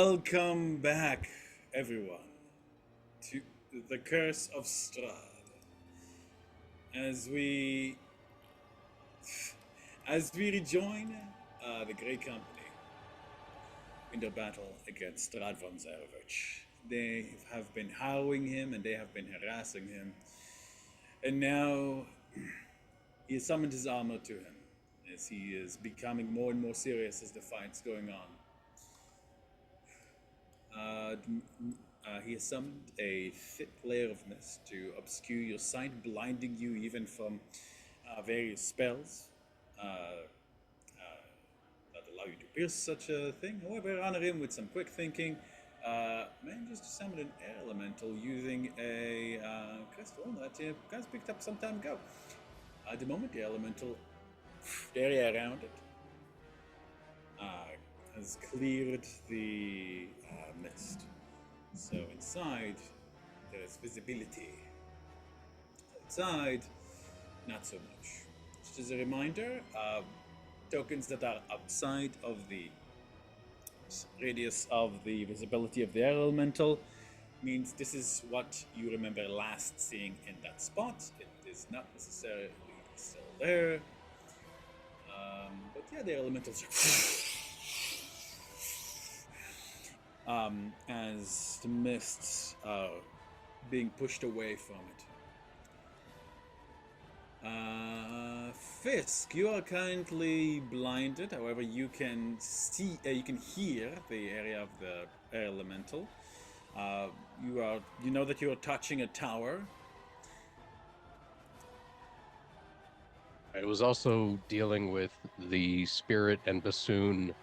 Welcome back, everyone, to the Curse of Strahd. As we rejoin the Grey Company in their battle against Strahd von Zarovich. They have been harrowing him and they have been harassing him, and now he has summoned his armor to him as he is becoming more and more serious as the fight's going on. He has summoned a thick layer of mist to obscure your sight, blinding you even from various spells that allow you to pierce such a thing. However, honor him with some quick thinking. Manages to summon an air elemental using a crystal that you guys picked up some time ago. At the moment, the elemental, the area around it, has cleared the mist. So inside, there's visibility. Outside, not so much. Just as a reminder, tokens that are outside of the radius of the visibility of the air elemental means this is what you remember last seeing in that spot. It is not necessarily still there. But yeah, the elementals are as the mists are being pushed away from it. Fisk, you are currently blinded. However, you can see, you can hear the area of the air elemental. You know that you are touching a tower. I was also dealing with the spirit and bassoon.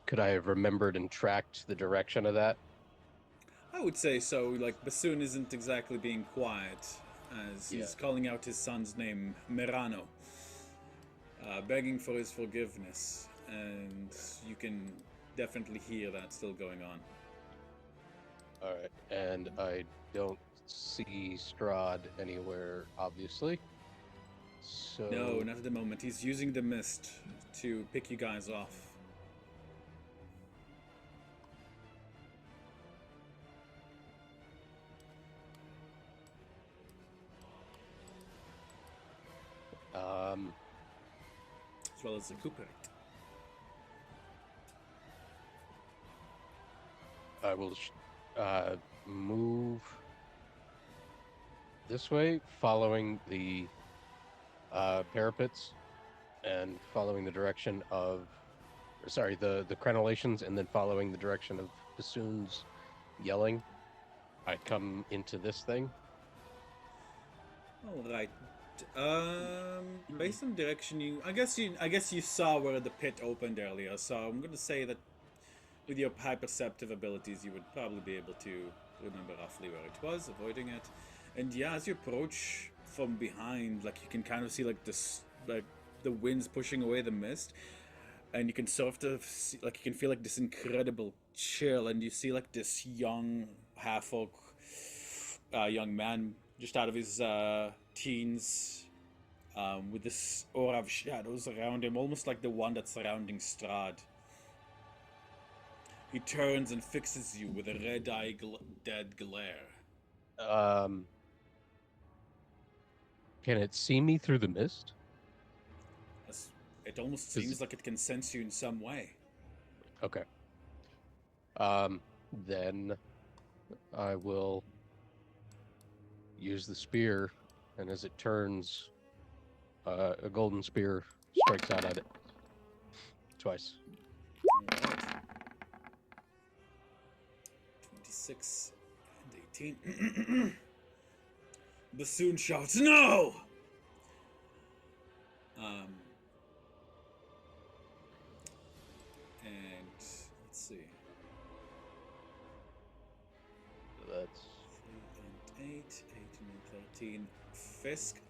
Could I have remembered and tracked the direction of that? I would say so. Like, Bassoon isn't exactly being quiet as he's calling out his son's name, Merano, begging for his forgiveness, and you can definitely hear that still going on. All right, and I don't see Strahd anywhere, obviously. So No, not at the moment. He's using the mist to pick you guys off. As well as the Cooper. I will move this way, following the parapets and following the direction of, the crenellations, and then following the direction of bassoons yelling. I come into this thing. All right. Based on direction, I guess you saw where the pit opened earlier. So I'm gonna say that with your high perceptive abilities, you would probably be able to remember roughly where it was, avoiding it. And yeah, as you approach from behind, like you can kind of see like this, like the wind's pushing away the mist, and you can sort of see, like you can feel like this incredible chill, and you see like this young half-orc, young man just out of his teens, with this aura of shadows around him, almost like the one that's surrounding Strahd. He turns and fixes you with a red-eye dead glare. Can it see me through the mist? It almost seems like it can sense you in some way. Okay. Then I will use the spear, and as it turns, a golden spear strikes out at it twice. 26 and 18. Bassoon shouts, "No!" And let's see. That's 3 and 8, 18 and 13. Fisk,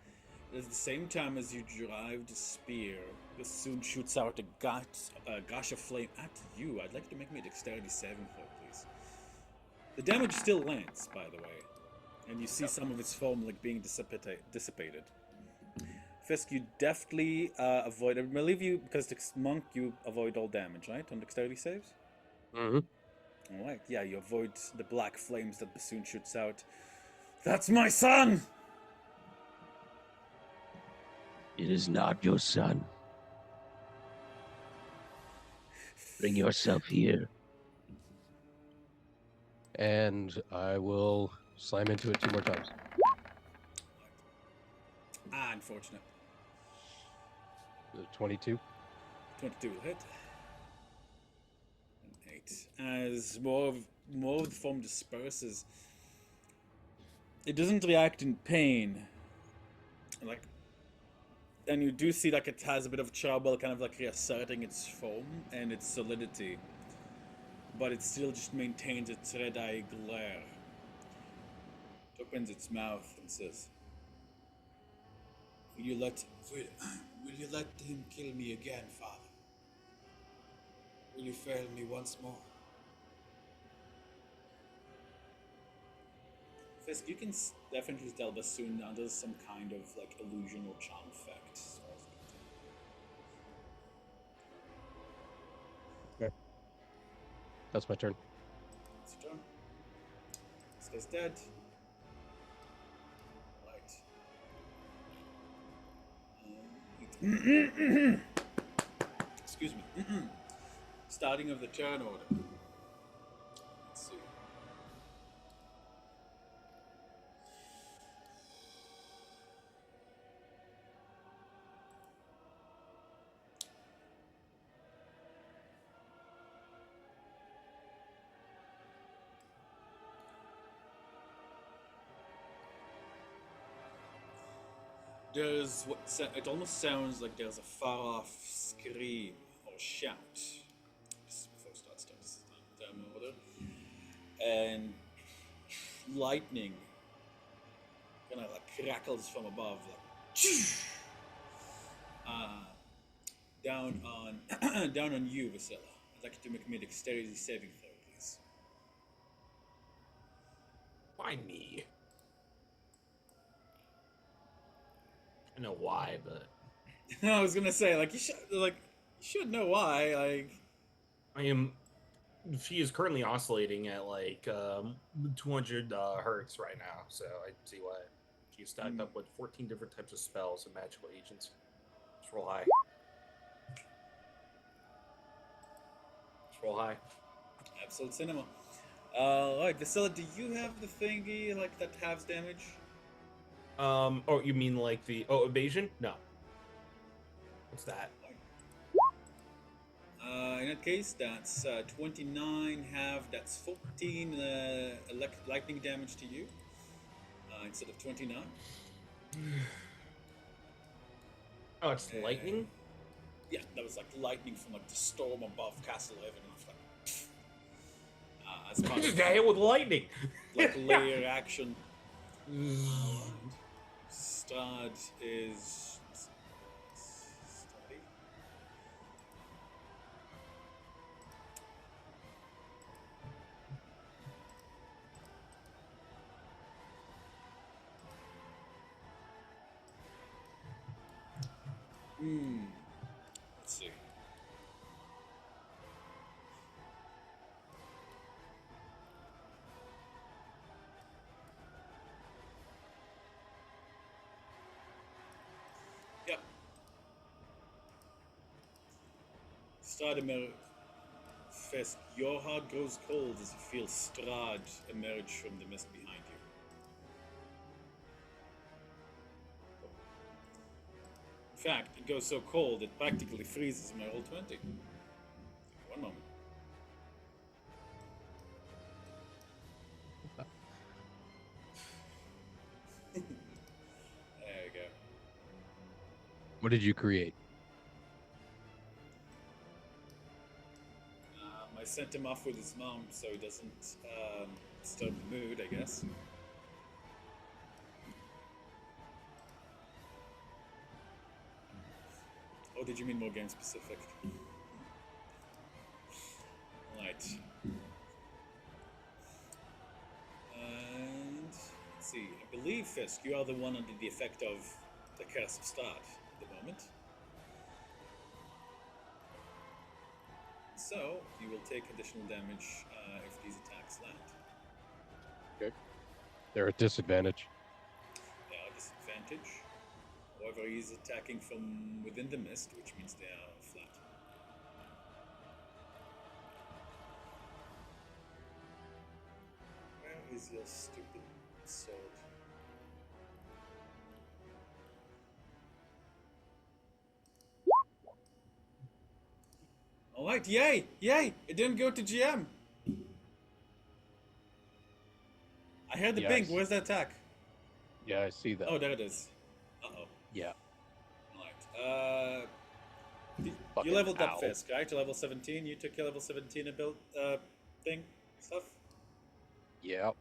at the same time as you drive the spear, Bassoon shoots out a gush of flame at you. I'd like you to make me a dexterity saving throw, please. The damage still lands, by the way, and you see some of its foam like being dissipated. Fisk, you deftly avoid. I believe you, because the monk, you avoid all damage, right? On dexterity saves? Mm-hmm. All right, yeah, you avoid the black flames that Bassoon shoots out. That's my son! It is not your son. Bring yourself here. And I will slam into it 2 more times. Ah, unfortunate. 22. 22 will hit. And 8. As more of the foam disperses, it doesn't react in pain. Like, and you do see like it has a bit of trouble kind of like reasserting its foam and its solidity. But it still just maintains its red-eye glare. It opens its mouth and says, Will you let him kill me again, Father? Will you fail me once more? Fisk, you can definitely tell Bassoon under some kind of like illusion or charm effect. Okay. That's my turn. It's your turn. This guy's dead. Right. Excuse me. Starting of the turn order. Let's see. There's what it almost sounds like there's a far-off scream or shout. This is before it starts. This is the turn order, and lightning kind of like crackles from above, like down on down on you, Vasilla. I'd like you to make me a dexterity saving throw, please. Why me? I know why, but I was gonna say you should know why. I am. She is currently oscillating at 200 hertz right now, so I see why. She's stacked up with 14 different types of spells and magical agents. Let's roll high. Let's roll high. Absolute cinema. Alright, Vasilla, do you have the thingy that halves damage? Oh, you mean like the evasion? No. What's that? In that case, that's 29 half. That's 14 lightning damage to you instead of 29. Oh, it's lightning. Yeah, that was like lightning from the storm above Castle Haven. As part Just of got hit with lightning. layer action. Strad is steady. Let's see. Yep. Strad Fisk, your heart grows cold as you feel Strad emerge from the mist behind you. In fact, it goes so cold it practically freezes my roll 20. One moment. There we go. What did you create? I sent him off with his mom so he doesn't disturb the mood, I guess. Or did you mean more game specific? Right. And let's see. I believe, Fisk, you are the one under the effect of the Curse of Strahd at the moment. So you will take additional damage if these attacks land. Okay. They're at disadvantage. They are disadvantage. However, he's attacking from within the mist, which means they are flat. Where is your stupid sword? Alright, yay! Yay! It didn't go to GM! I heard the Yeah, ping. Where's the attack? Yeah, I see that. Oh, there it is. Uh-oh. Yeah. Alright. You Fucking leveled up ow. first, right? To level 17. You took your level 17 build thing stuff. Yeah.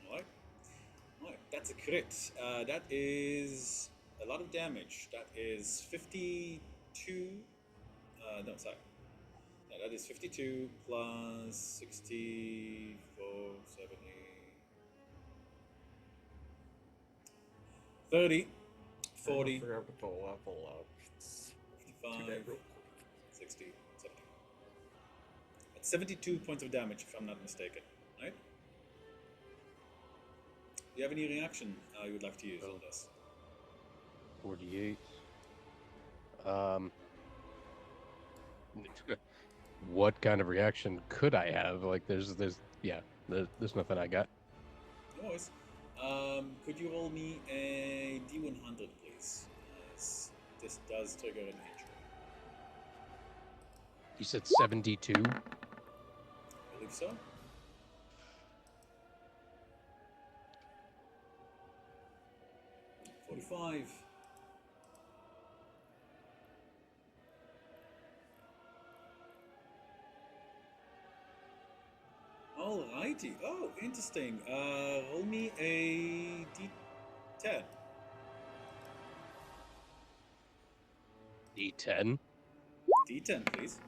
Alright. Alright, that's a crit. That is a lot of damage. That is 52. No, sorry. Yeah, that is 52 plus 64, 70. 30, 40, I forgot to level up. It's too 55, bad real 60, 70. That's 72 points of damage, if I'm not mistaken. Right? Do you have any reaction you would like to use on this? 48. What kind of reaction could I have? Like, there's nothing I got. No worries. Could you roll me a D100, please? As this does trigger an injury. You said 72? I believe so. $45. Alrighty. Oh, interesting. Roll me a D10. D10? D10, please.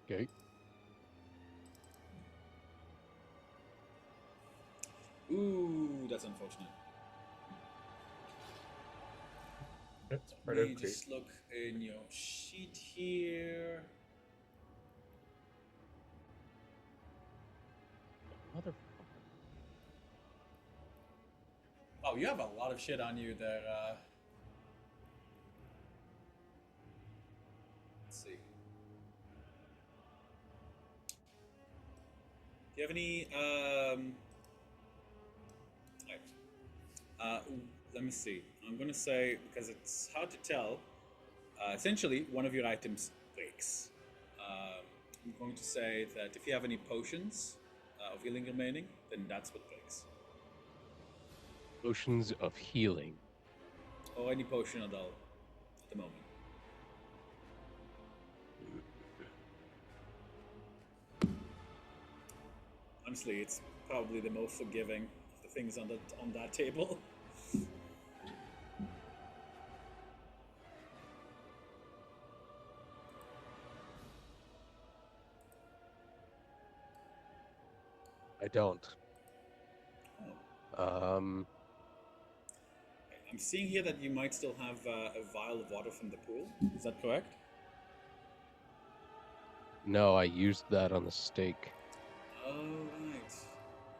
Okay. Ooh, that's unfortunate. That's Let part me of just look in your sheet here. Mother. Oh, you have a lot of shit on you there. Let's see. Do you have any? Right. Let me see. I'm gonna say because it's hard to tell. Essentially, one of your items breaks. I'm going to say that if you have any potions of healing remaining, then that's what breaks. Potions of healing. Or any potion at all at the moment. Honestly, it's probably the most forgiving of the things on that table. I don't. Oh. Um, I'm seeing here that you might still have a vial of water from the pool. Is that correct? no, I used that on the stake. Oh, right.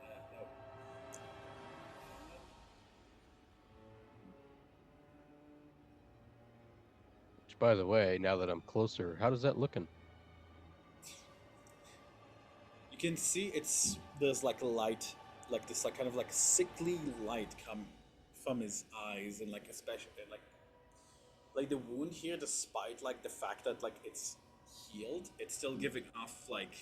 No. Which, by the way, now that I'm closer, how does that looking? You can see there's like a light, like this like kind of like sickly light come from his eyes, and like especially like the wound here, despite like the fact that like it's healed, it's still giving off like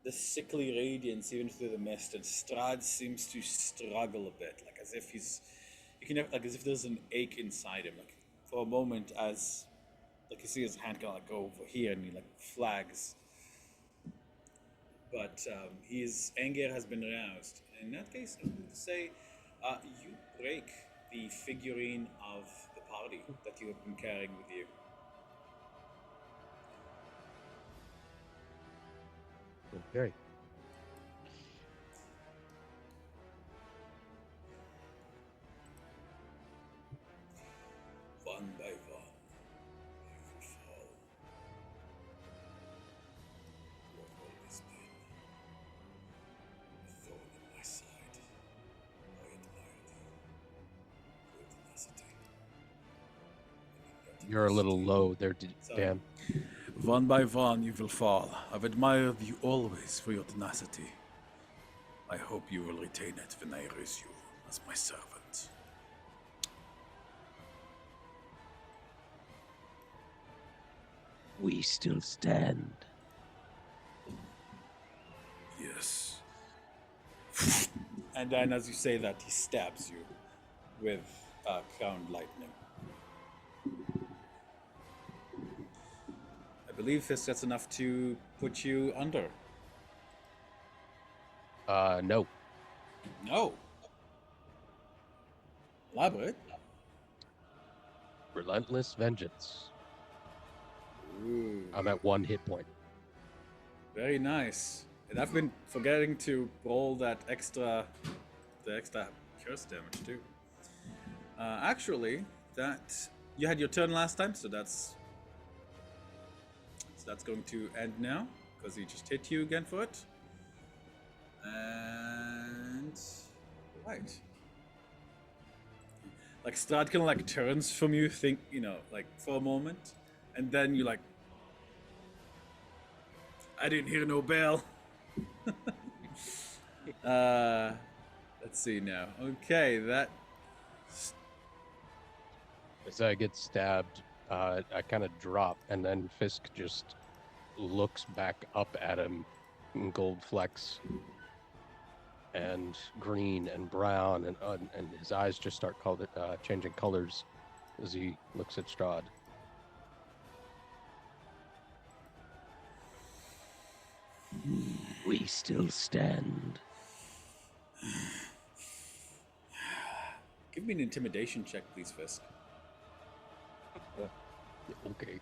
the sickly radiance even through the mist. And Strahd seems to struggle a bit, like as if like as if there's an ache inside him. Like for a moment, as like you see his hand kind of like go over here, and he like flags. But his anger has been aroused. In that case, I'm going to say you break the figurine of the party that you have been carrying with you. Okay. One by one, you will fall. You're a little low there, So, Dan. one by one you will fall. I've admired you always for your tenacity. I hope you will retain it when I raise you as my servant. We still stand. Yes. And then as you say that, he stabs you with crowned lightning. I believe that's enough to put you under. No. No. Elaborate. Relentless vengeance. Ooh, I'm at 1 hit point. very nice. And I've been forgetting to roll the extra curse damage too. Actually, that you had your turn last time, so that's going to end now because he just hit you again for it. And right, like Strahd kind of like turns from you, like for a moment, and then you like, I didn't hear no bell. Let's see now. Okay, that. As I get stabbed, I kind of drop, and then Fisk just looks back up at him in gold flecks and green and brown, and his eyes just start changing colors as he looks at Strahd. We still stand. Give me an intimidation check, please, Fisk. Okay.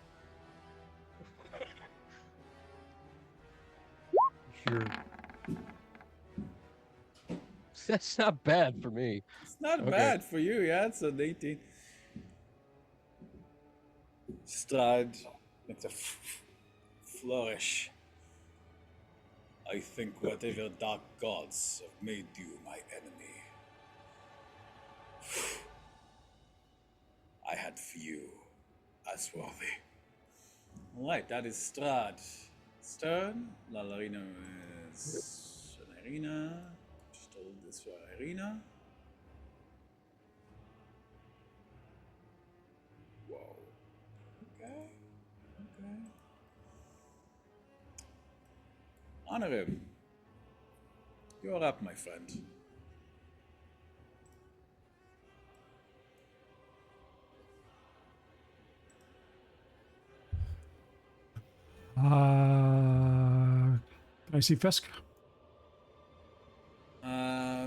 Sure. That's not bad for me. It's not Okay. bad for you, yeah. It's an 18. Strahd makes a flourish. I think whatever dark gods have made you my enemy, I had few as worthy. Alright, that is Strahd. Stern. Lalarina is an Irina. Just hold this for Irina. Whoa. Okay. Okay. Honor him. You're up, my friend. Can I see Fisk?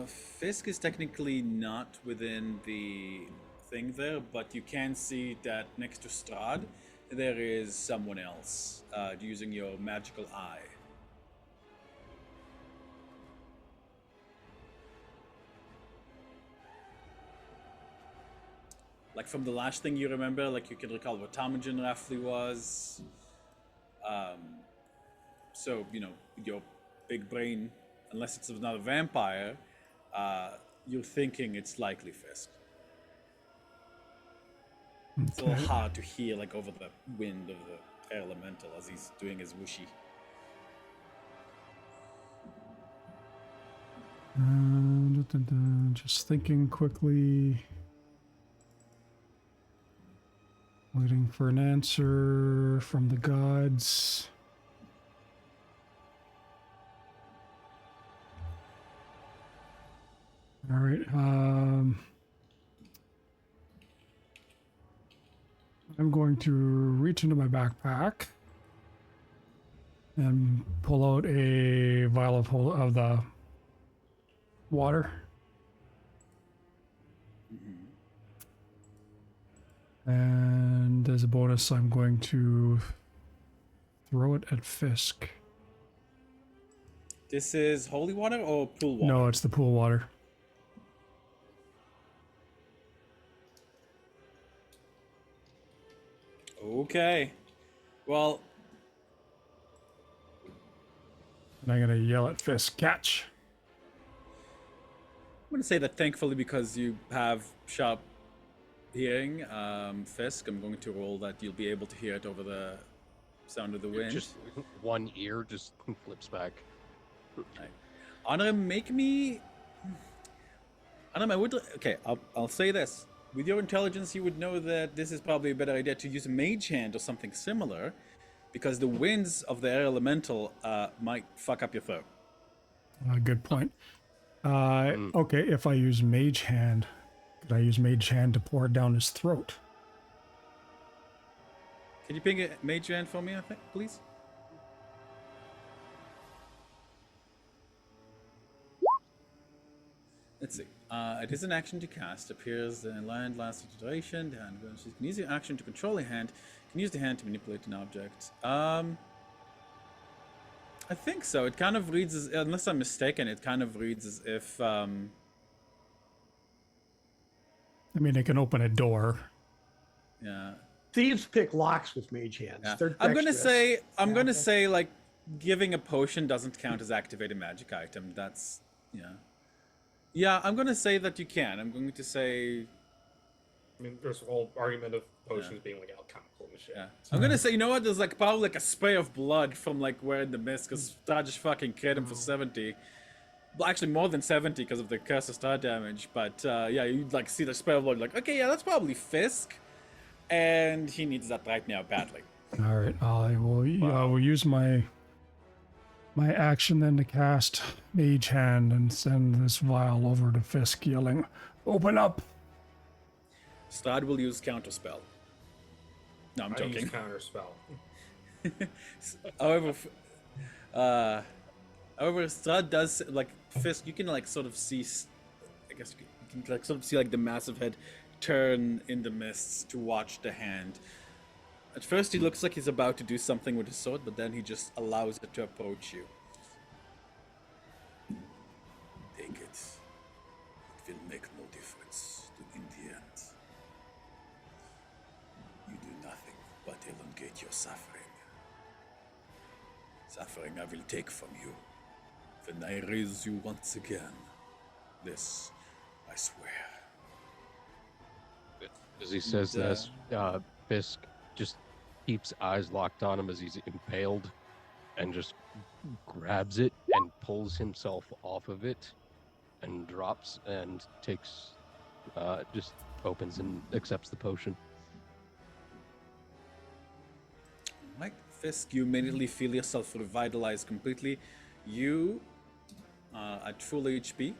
Fisk is technically not within the thing there, but you can see that next to Strahd, there is someone else using your magical eye. Like from the last thing you remember, like you can recall what Tamajan roughly was. So, with your big brain, unless it's another vampire, you're thinking it's likely Fisk. It's a little hard to hear, like, over the wind of the elemental as he's doing his whooshy. Just thinking quickly. Waiting for an answer from the gods. All right. I'm going to reach into my backpack and pull out a vial of the water. And as a bonus, I'm going to throw it at Fisk. This is holy water or pool water? No, it's the pool water. Okay. Well, And I'm going to yell at Fisk, catch. I'm going to say that thankfully, because you have sharp hearing, Fisk, I'm going to roll that you'll be able to hear it over the sound of the wind. Just one ear just flips back. Anna, make me. Anna, I would. Okay, I'll say this. With your intelligence, you would know that this is probably a better idea to use a mage hand or something similar, because the winds of the air elemental might fuck up your throat. Good point. Okay, if I use Mage Hand, could I use Mage Hand to pour it down his throat? Can you ping a mage hand for me, I think, please? Let's see. It is an action to cast. Appears in land lasts a duration. The hand you can use your action to control a hand. You can use the hand to manipulate an object. I think so. It kind of reads as, unless I'm mistaken, it kind of reads as if I mean, it can open a door. yeah. Thieves pick locks with mage hands. Yeah. They're I'm gonna dexterous. say like giving a potion doesn't count as activate a magic item. That's yeah, I'm gonna say that you can. I'm going to say I mean, there's a whole argument of potions being like alchemical and shit. yeah. I'm gonna say, you know what? There's like probably like a spray of blood from like where in the mist, because Star just fucking killed him for 70. Well, actually more than 70 because of the curse of star damage. But yeah, you like see the spray of blood, like okay, yeah, that's probably Fisk, and he needs that right now badly. All right, I will use my action then to cast Mage Hand and send this vial over to Fisk, yelling, "Open up!" Strad will use counterspell. No, I'm I use joking. counter spell. However, Strad does like Fisk. You can like sort of see. I guess you can like sort of see like the massive head turn in the mists to watch the hand. At first, he looks like he's about to do something with his sword, but then he just allows it to approach you. Take it. It will make no difference in the end. You do nothing but elongate your suffering. Suffering I will take from you when I raise you once again. This, I swear. As he says this, Fisk just keeps eyes locked on him as he's impaled and just grabs it and pulls himself off of it and drops and takes, just opens and accepts the potion. Right, Fisk, you immediately feel yourself revitalized completely. You, at full HP,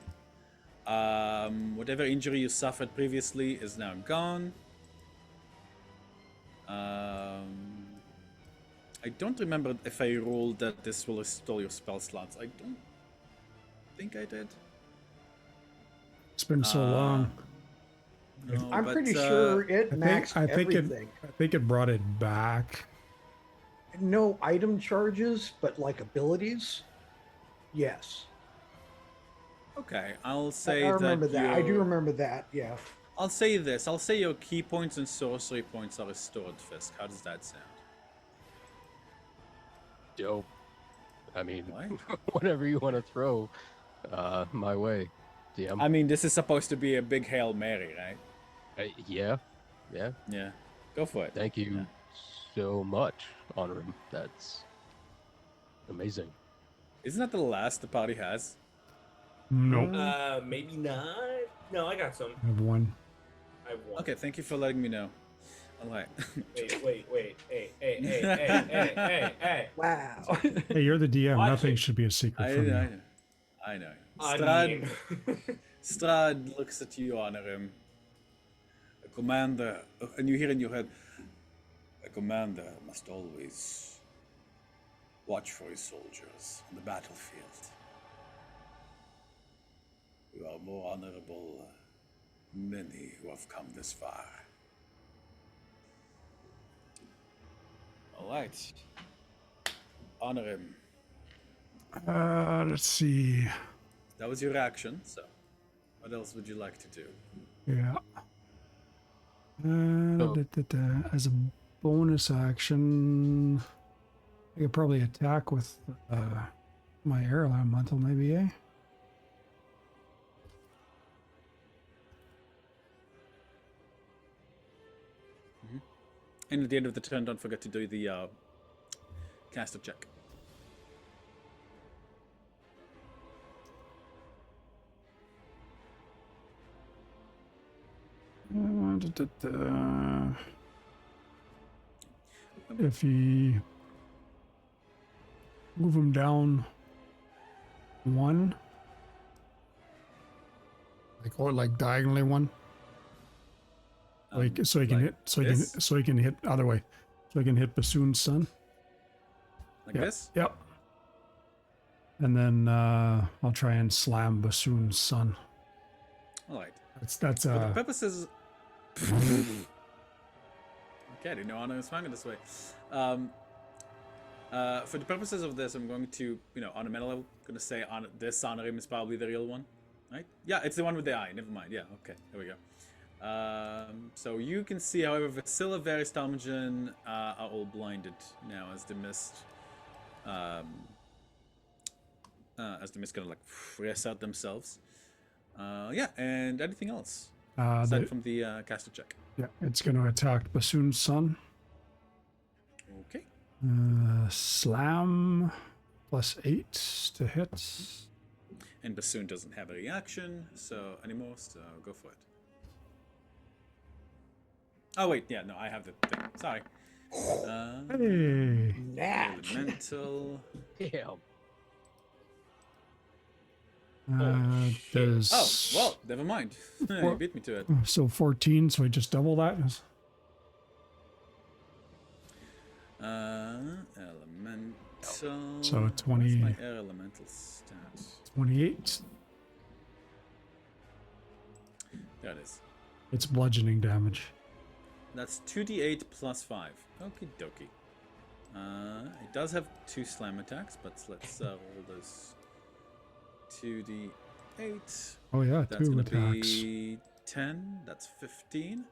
whatever injury you suffered previously is now gone. I don't remember if I rolled that this will restore your spell slots. I don't think I did. It's been so long. No, I'm but, pretty sure it maxed I think everything. it brought it back. No item charges, but like abilities. Yes, Okay, I'll say I remember that. I do your- remember that. Yeah. I'll say this. I'll say your key points and sorcery points are restored, Fisk. How does that sound? Dope. I mean, Why? whatever you want to throw my way, DM. I mean, this is supposed to be a big Hail Mary, right? Yeah. Yeah. Go for it. Thank you so much, Honorum. That's amazing. Isn't that the last the party has? Nope. Maybe not. No, I got some. I have one. I have one. Okay, thank you for letting me know. All right. Wait. Hey. Wow. Hey, you're the DM. Watch Nothing it. should be a secret from you. I know. I Strad, mean, Strad looks at you, Honorum. A commander, and you hear in your head, a commander must always watch for his soldiers on the battlefield. You are more honorable than many who have come this far. All right. Honor him. Let's see. That was your action, so what else would you like to do? Yeah. Oh. As a bonus action, I could probably attack with my air elemental, maybe, eh? And at the end of the turn, don't forget to do the caster check. If you move him down 1, like diagonally 1, so he can like hit, this? so he can hit other way, so he can hit Bassoon's son. Like Yep. this? Yep. And then I'll try and slam Bassoon's son. Alright. That's For the purposes... okay, I didn't know Honor was swinging this way. For the purposes of this, I'm going to, on a meta level, going to say this Honorim is probably the real one. Right? Yeah, it's the one with the eye. Never mind. Yeah, okay. There we go. So you can see, however, Vasila, Varys, Talmagen are all blinded now as the mist... kind of like reset themselves. Yeah, and anything else aside from the caster check. Yeah, it's going to attack Bassoon's son. Okay. Slam +8 to hit. And Bassoon doesn't have a reaction anymore, so go for it. Oh wait, yeah, no, I have the thing. Sorry. Hey. Natch. Elemental. Damn. Does Oh, well, never mind. You beat me to it. so 14, so I just double that. Elemental. So 20. Where's my air elemental stat? 28. There it is. It's bludgeoning damage. That's 2d8 plus 5. Okie dokie. It does have 2 slam attacks, but let's roll those 2d8. Oh yeah, That's 2 gonna attacks. be 10. That's 15.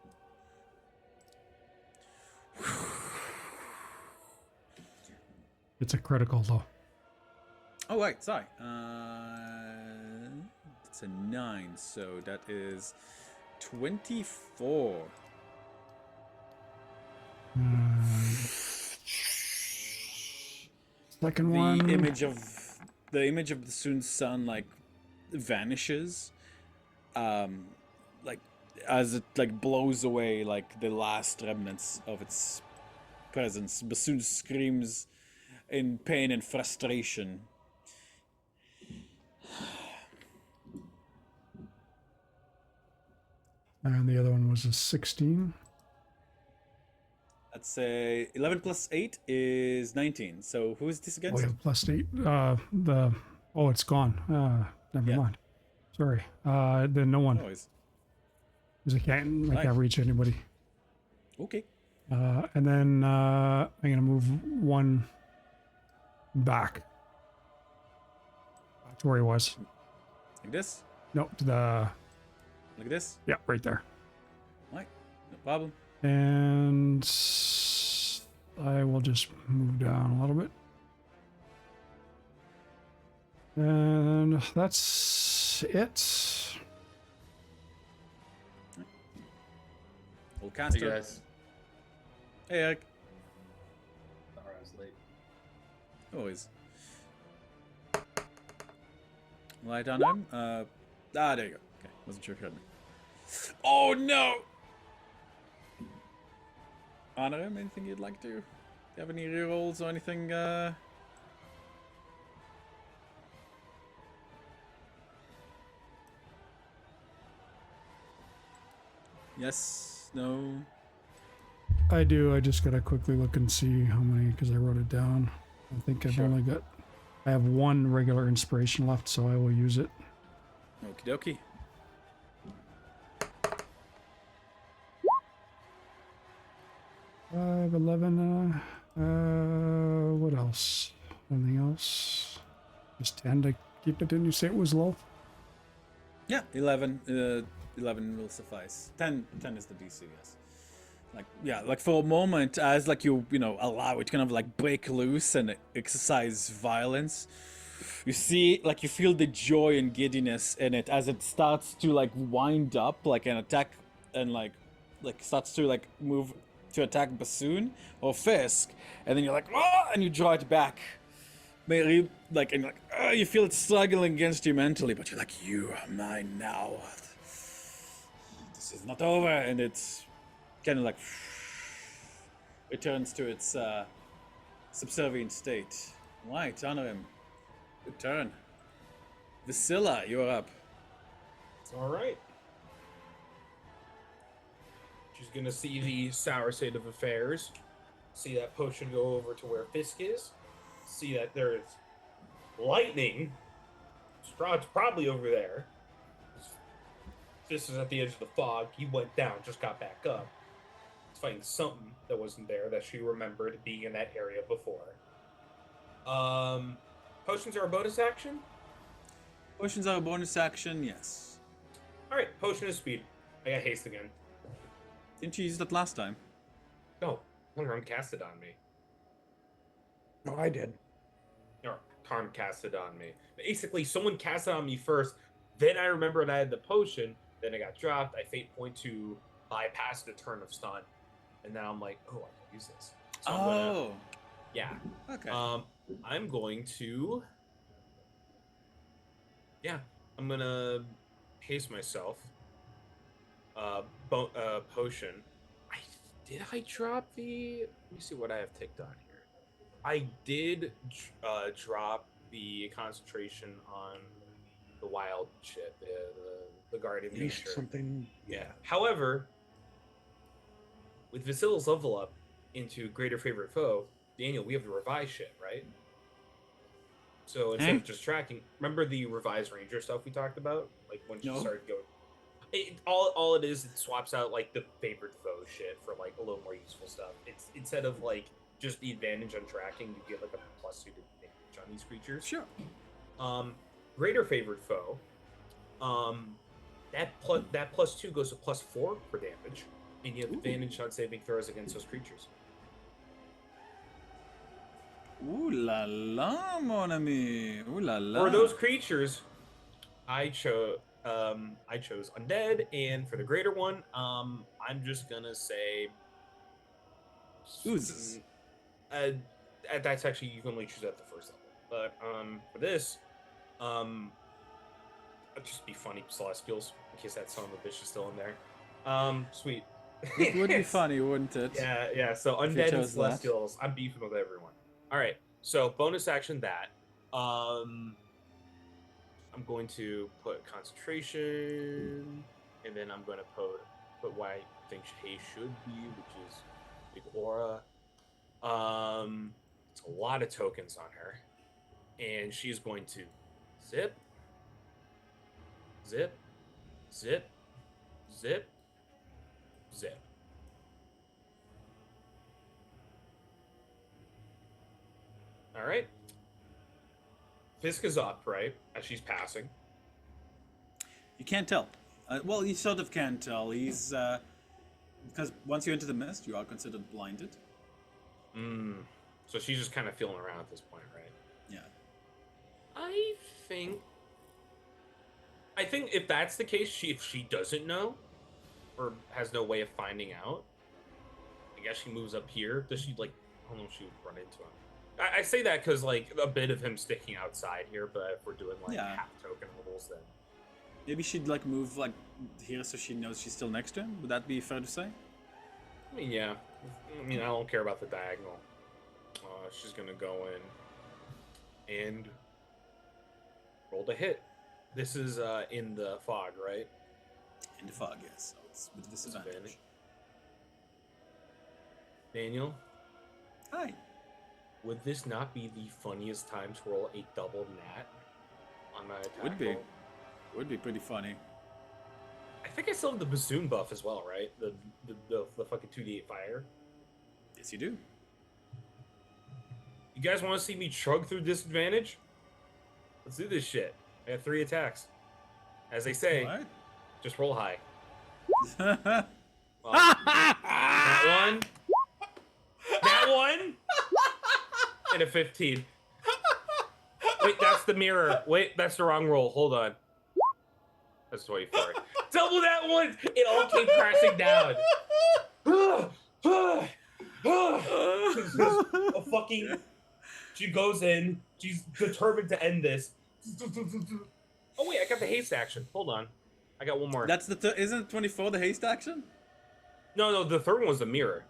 It's a critical though. Oh wait, sorry. It's a 9, so that is 24. Second one. The image of the Soon's son like vanishes, like as it like blows away like the last remnants of its presence. Bassoon screams in pain and frustration. And the other one was a 16. That's a 11 plus 8 is 19. So who is this Oh, against? yeah, +8. It's gone. Never Yeah. mind. Sorry. Then no one. Noise. Because I can't Nice. reach anybody. Okay. And then I'm gonna move 1 back to where he was. Like this? No, to the Like this? right there. Right. No problem. And I will just move down a little bit. And that's it. We'll Hey cast her. guys. Hey Eric. Sorry, I was late. Always. Light on him. There you go. Okay, wasn't sure if you heard me. Oh no! Honor him, anything you'd like to? Do you have any rerolls or anything? Yes? No? I do. I just gotta quickly look and see how many because I wrote it down. I think I've Sure. only got. I have 1 regular inspiration left, so I will use it. Okie dokie. Five, 11. What else? Anything else? Just 10 to keep it. Didn't you say it was low? Yeah, 11. 11 will suffice. 10 is the DC, yes. Like, yeah, like for a moment, as like you allow it to kind of like break loose and exercise violence, you see, like you feel the joy and giddiness in it as it starts to like wind up like an attack and like starts to like move to attack Bassoon or Fisk, and then you're like, oh, and you draw it back. Maybe like, and you're like, oh, you feel it struggling against you mentally, but you're like, you are mine now. This is not over, and it's kind of like returns to its subservient state. Right, honor him. Good turn. Vasilla, you're up. It's all right. She's gonna see the sour state of affairs, see that potion go over to where Fisk is, see that there's lightning. Strahd's probably over there. Fisk is at the edge of the fog. He went down, just got back up. He's fighting something that wasn't there that she remembered being in that area before. Potions are a bonus action? Potions are a bonus action, yes. Alright, potion of speed. I got haste again. Didn't you use that last time? No, Tarm cast it on me. No, I did. Or Tarm cast it on me. Basically, someone cast it on me first, then I remembered I had the potion, then it got dropped, I fate point to bypass the turn of stun, and now I'm like, oh, I can use this. So I'm gonna, yeah. Okay. I'm going to... Yeah, I'm gonna haste myself. Potion. Did I drop the... Let me see what I have ticked on here. I did drop the concentration on the wild shit, the guardian At least miniature. something. Yeah. However, with Vasilla's level up into greater favorite foe, Daniel, we have the revised shit, right? So instead of just tracking, remember the revised ranger stuff we talked about? Like when she started going. All it is, it swaps out like the favorite foe shit for like a little more useful stuff. It's instead of like just the advantage on tracking, you get like a +2 to damage on these creatures. Sure. Greater favorite foe. That +2 goes to +4 for damage, and you have advantage on saving throws against those creatures. Ooh la la, mon ami. Ooh la la. For those creatures, I chose undead, and for the greater one, I'm just gonna say Oozes. That's actually, you can only choose at the first level. But for this, I'll just be funny Celestials in case that son of a bitch is still in there. Sweet. It would be funny, wouldn't it? Yeah. So If you undead and chose that. Celestials, I'm beefing with everyone. All right. So bonus action that. I'm going to put concentration, and then I'm going to put what I think he should be, which is big aura. It's a lot of tokens on her, and she's going to zip, zip, zip, zip, zip. All right. Fisk is up, right, as she's passing. You can't tell. Well, you sort of can't tell. He's because once you enter the mist, you are considered blinded. So she's just kind of feeling around at this point, right? Yeah. I think if that's the case, if she doesn't know or has no way of finding out, I guess she moves up here. Does she like? I don't know if she would run into him. I say that because like a bit of him sticking outside here, but if we're doing like half token levels, then maybe she'd like move like here so she knows she's still next to him. Would that be fair to say? I mean, yeah. I mean, I don't care about the diagonal. She's gonna go in and roll the hit. This is in the fog, right? In the fog, yes. So it's with disadvantage. Daniel, Hi. would this not be the funniest time to roll a double nat on my attack? Would be. roll? Would be pretty funny. I think I still have the bassoon buff as well, right? The fucking 2d8 fire. Yes, you do. You guys want to see me chug through disadvantage? Let's do this shit. I have 3 attacks. As they say, All right. just roll high. That one. That one. And a 15. Wait, that's the mirror. Wait, that's the wrong roll. Hold on. That's 24. Double that one. It all came crashing down. a fucking. She goes in. She's determined to end this. Oh wait, I got the haste action. Hold on, I got one more. That's isn't 24 the haste action? No, the third one was the mirror,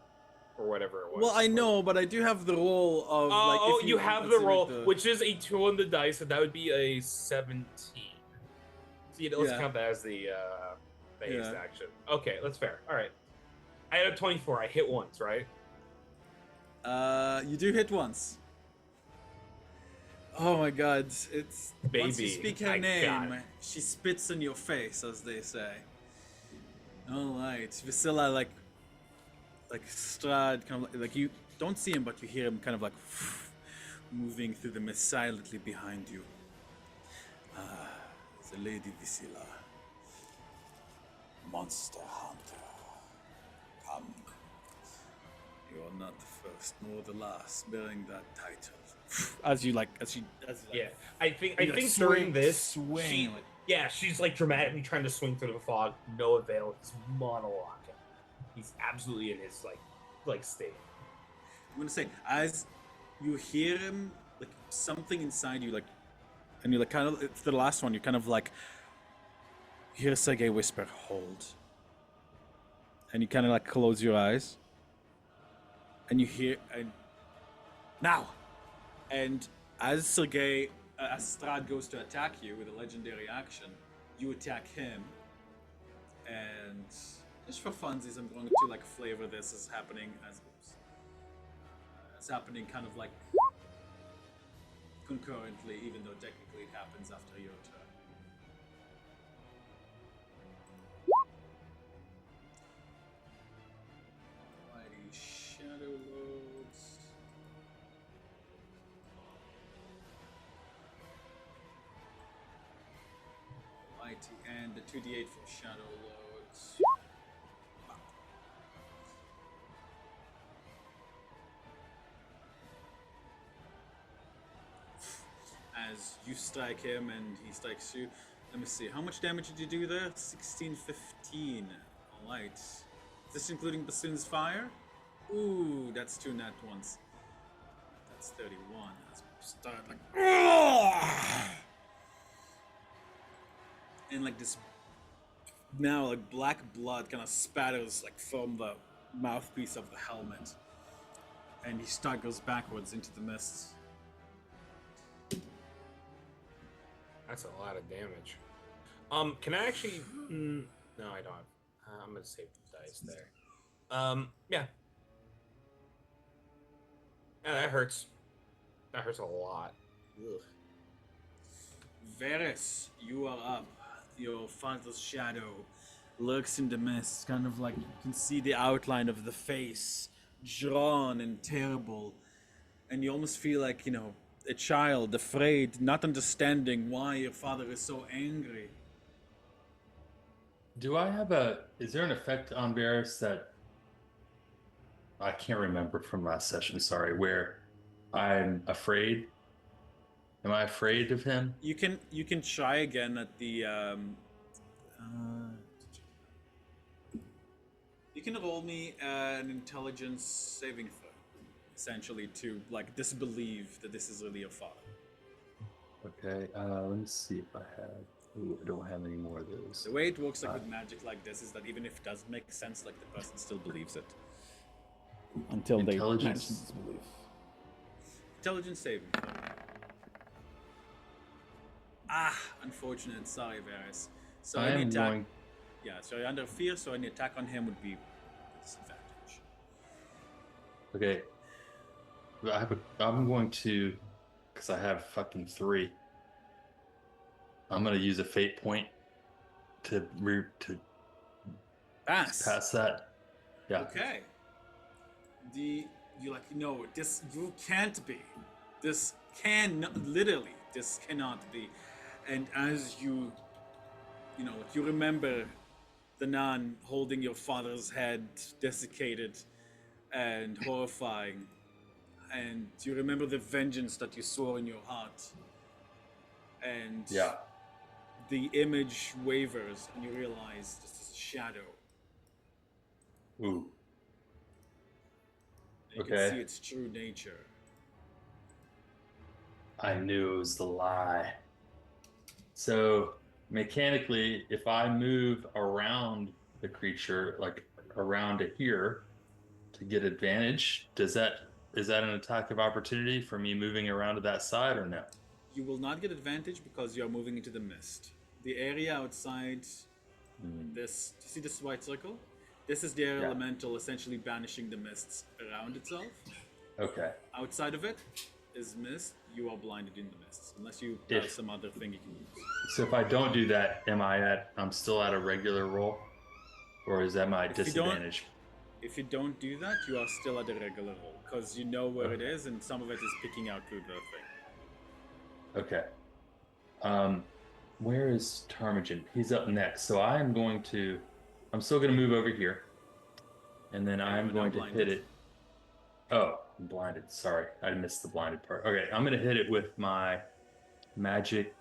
or whatever it was. Well, I know, but I do have the roll of like. Oh, If you have let's the see, roll, like, which is a 2 on the dice, so that would be a 17. See, let's Yeah. count that as the haste Yeah. action. Okay, that's fair. All right, I had a 24. I hit once, right? You do hit once. Oh my god, it's once you Baby, speak her I got name, it. she spits in your face, as they say. Alright, Vasila like Strahd kind of like you don't see him, but you hear him kind of like moving through the mist silently behind you. The Lady Vasila. Monster Hunter. Come. You are not the first nor the last bearing that title. As you like. Yeah, I think you, like, during swing- this, swing, like- she's like dramatically trying to swing through the fog. No avail. He's monologuing. He's absolutely in his like state. I'm gonna say, as you hear him, like something inside you, like, and you're like kind of for the last one, you kind of like hear Sergei whisper, "Hold," and you kind of like close your eyes, and you hear and now, and as Sergei, as Strahd goes to attack you with a legendary action, you attack him, and just for funsies, I'm going to like flavor this as happening as happening kind of like concurrently, even though technically it happens after your turn. Alrighty, Shadow Lords. Alrighty, and the 2d8 for Shadow Lords. As you strike him and he strikes you. Let me see, how much damage did you do there? 16, 15. Alright. Is this including Bassoon's fire? Ooh, that's 2 nat ones. That's 31. As we start like. And like this. Now, like black blood kind of spatters like from the mouthpiece of the helmet. And he goes backwards into the mist. That's a lot of damage. Can I actually? No, I don't. I'm gonna save the dice there. Yeah. Yeah, that hurts. That hurts a lot. Ugh. Varys, you are up. Your father's shadow lurks in the mist, kind of like you can see the outline of the face, drawn and terrible. And you almost feel like, you know, a child, afraid, not understanding why your father is so angry. Do I have is there an effect on Varys that I can't remember from last session, sorry, where I'm afraid? Am I afraid of him? You can try again at the you can roll me an intelligence saving throw, essentially to like disbelieve that this is really your father. Okay, let me see if I have. Ooh, I don't have any more of those. The way it works like with magic like this is that even if it doesn't make sense, like the person still believes it. Until they Intelligence. manage to disbelieve. Intelligence saving throw. Unfortunate. Sorry, Varys. So I any am attack. going. Yeah, so you're under fear, so any attack on him would be a disadvantage. Okay. I'm going to, because I have fucking 3. I'm going to use a fate point to pass that. Yeah. Okay. You're like, no, this you can't be. This literally, this cannot be. And as you know, like you remember the nun holding your father's head desiccated and horrifying. And you remember the vengeance that you swore in your heart. And Yeah. the image wavers and you realize this is a shadow. Ooh. You can Okay. see its true nature. I knew it was the lie. So mechanically, if I move around the creature, like around to here, to get advantage, is that an attack of opportunity for me moving around to that side or no? You will not get advantage because you are moving into the mist. The area outside this, do you see this white circle? This is the air Yeah. elemental essentially banishing the mists around itself. Okay. Outside of it is mist. You are blinded in the mists unless you have If some other thing you can use. so, if I don't do that, I'm still at a regular roll, or is that my If you don't- disadvantage? If you don't do that, you are still at a regular roll because you know where it is, and some of it is picking out through the thing. Okay. Where is Ptarmigan? He's up next. So I'm still going to move over here. And then I'm you're going now to hit blinded. it. Oh, I'm blinded. Sorry. I missed the blinded part. Okay. I'm going to hit it with my magic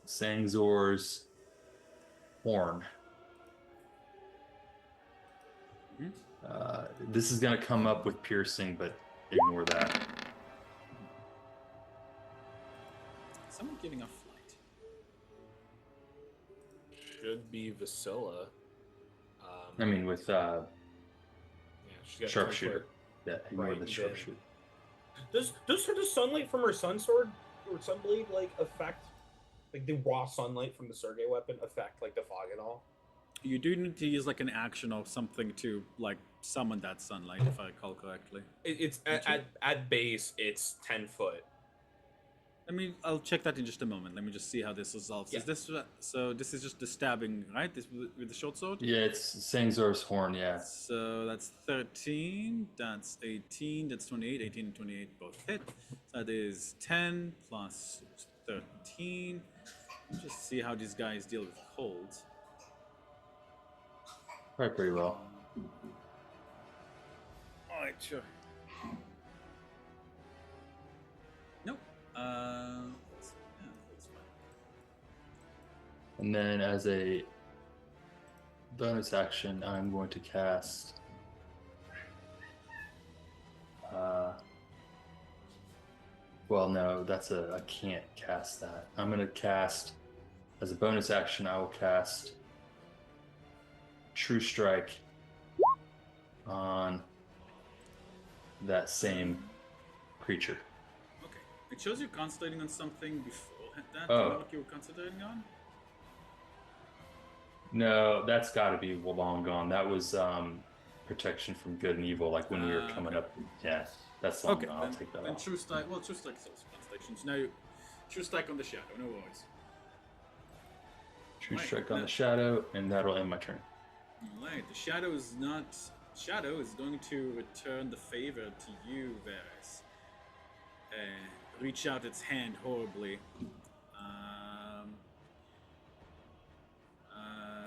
Sangzor's horn. This is going to come up with piercing, but ignore that. Someone giving a flight. Should be Vasilla. I mean, with yeah, she's got sharpshooter. Yeah, ignore Right, the then- sharpshooter. Does her sunlight from her sun sword or sunblade like affect like the raw sunlight from the Sergei weapon affect like the fog at all? You do need to use like an action or something to like summon that sunlight, if I recall correctly. It's at base it's 10 foot. I mean, I'll check that in just a moment. Let me just see how this resolves. Yeah. Is this so? This is just the stabbing, right? This with the short sword. Yeah, it's Sangzor's horn, yeah. So that's 13. That's 18. That's 28. 18 and 28 both hit. That is 10 plus 13. Let's just see how these guys deal with cold. Probably pretty well. All right, sure. Nope. Yeah, that's fine. And then as a bonus action, I'm going to cast well, no, I can't cast that. I'm going to cast, as a bonus action, I will cast True Strike on that same creature. Okay. It shows you concentrating on something before that. Oh. Do you know what you were concentrating on? No, that's got to be long gone. That was protection from good and evil, like when we were coming okay. up. Yeah, that's long Okay, gone. I'll take that then off. True Strike. Well, True Strike is also constellations. Now, True Strike on the shadow. No worries. True Right, Strike on no. the shadow, and that'll end my turn. Alright, the shadow is not. Shadow is going to return the favor to you, Varys. Reach out its hand horribly.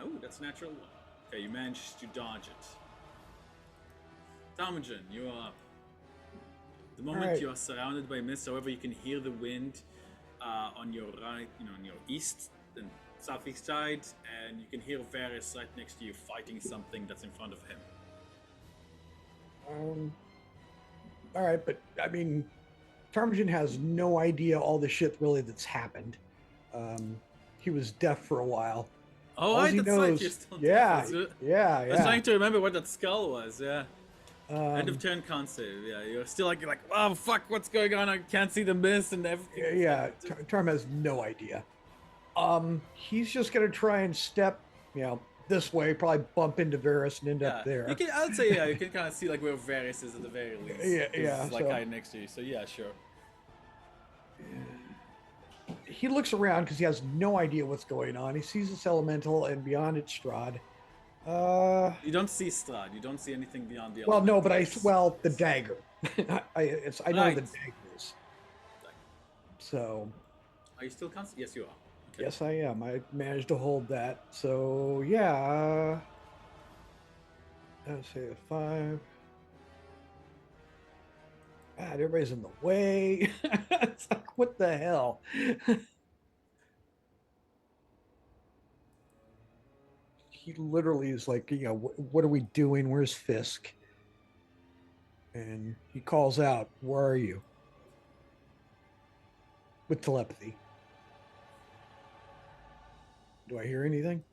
Oh, that's natural one. Okay, you managed to dodge it. Ptarmigan, you are up. The moment Alright. you are surrounded by mist, however, you can hear the wind on your right, on your east and southeast side, and you can hear Varys right next to you fighting something that's in front of him. All right, but I mean, Ptarmigan has no idea all the shit really that's happened. He was deaf for a while. Oh, All right, he that's right. knows- You're still yeah, deaf. I yeah, was trying to remember what that skull was. Yeah. End of Um, turn con save. Yeah, you're still like, oh fuck, what's going on? I can't see the mist and everything. yeah, Tarm has no idea. He's just gonna try and step, this way, probably bump into Varys and end up there. You can, I'd say, yeah, you can kind of see like where Varys is at the very least. Yeah, 'cause yeah, he's, like so- right next to you. So yeah, sure. He looks around because he has no idea what's going on. He sees this elemental and beyond it Strahd. You don't see Strahd. You don't see anything beyond the. Well, no, but elementals. the dagger. I know where the Right. dagger is. So Are you still constant? Yes, you are. Okay. yes, I am. I managed to hold that. So yeah. Let's say a 5. God, everybody's in the way. It's like, what the hell? He literally is like, what are we doing? Where's Fisk? And he calls out, "Where are you?" With telepathy. Do I hear anything?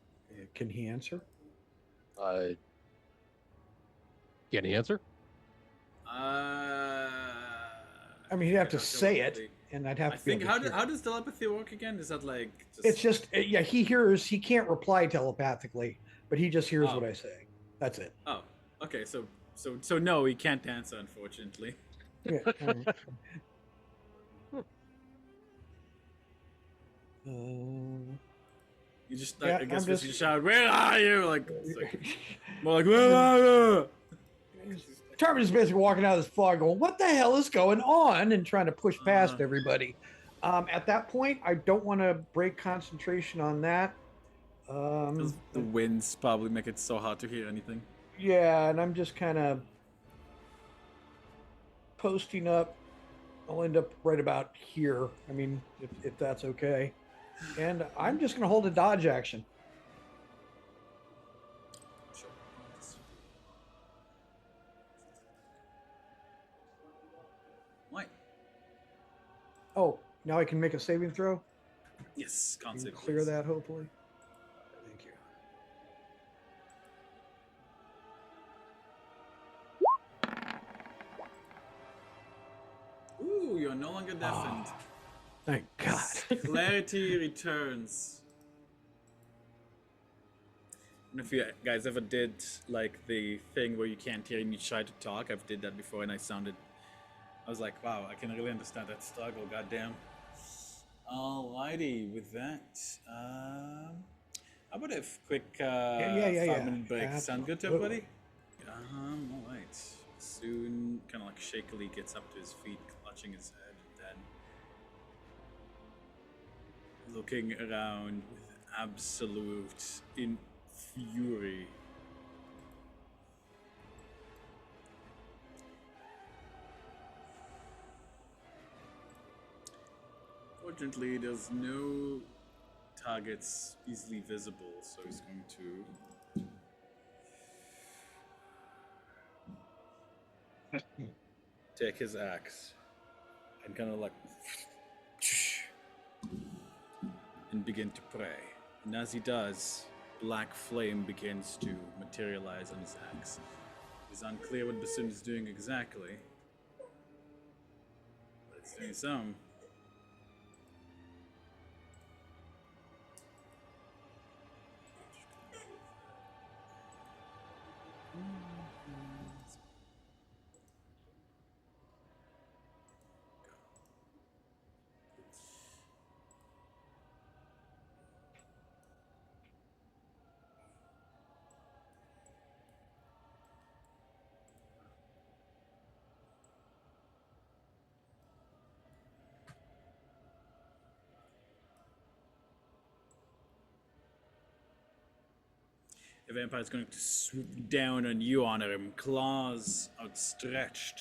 Can he answer? Can he answer? I mean, he'd have to say it, and I'd have I to be think able to hear how it. does telepathy work again? Is that like just... It's just, yeah, he hears. He can't reply telepathically, but he just hears what I say. That's it. Oh, okay. So no, he can't answer, unfortunately. Yeah. You just, Yeah, I guess, I'm just- you shout, "Where are you?" Like, it's like more like, "Where are you?" Tarvin is basically walking out of this fog, going, "What the hell is going on?" and trying to push past everybody. At that point, I don't want to break concentration on that. 'Cause the winds probably make it so hard to hear anything. Yeah, and I'm just kind of posting up. I'll end up right about here. I mean, if that's okay. And I'm just going to hold a dodge action. Sure. Why? Oh, now I can make a saving throw. Yes, Can can't you save, clear please. that, hopefully. Thank you. Ooh, you're no longer deafened. Thank God. Clarity returns. I don't know if you guys ever did like the thing where you can't hear and you try to talk. I've did that before and I was like, wow, I can really understand that struggle, goddamn. Alrighty, with that, how about a quick 5-minute break? Sound good to everybody? Alright. Soon, kind of like shakily gets up to his feet, clutching his head, and then looking around with absolute fury. Fortunately, there's no targets easily visible, so he's going to take his axe and kind of like and begin to pray. And as he does, black flame begins to materialize on his axe. It's unclear what Bassoon is doing exactly, but it's doing some. The vampire is going to swoop down on you, honor him, claws outstretched.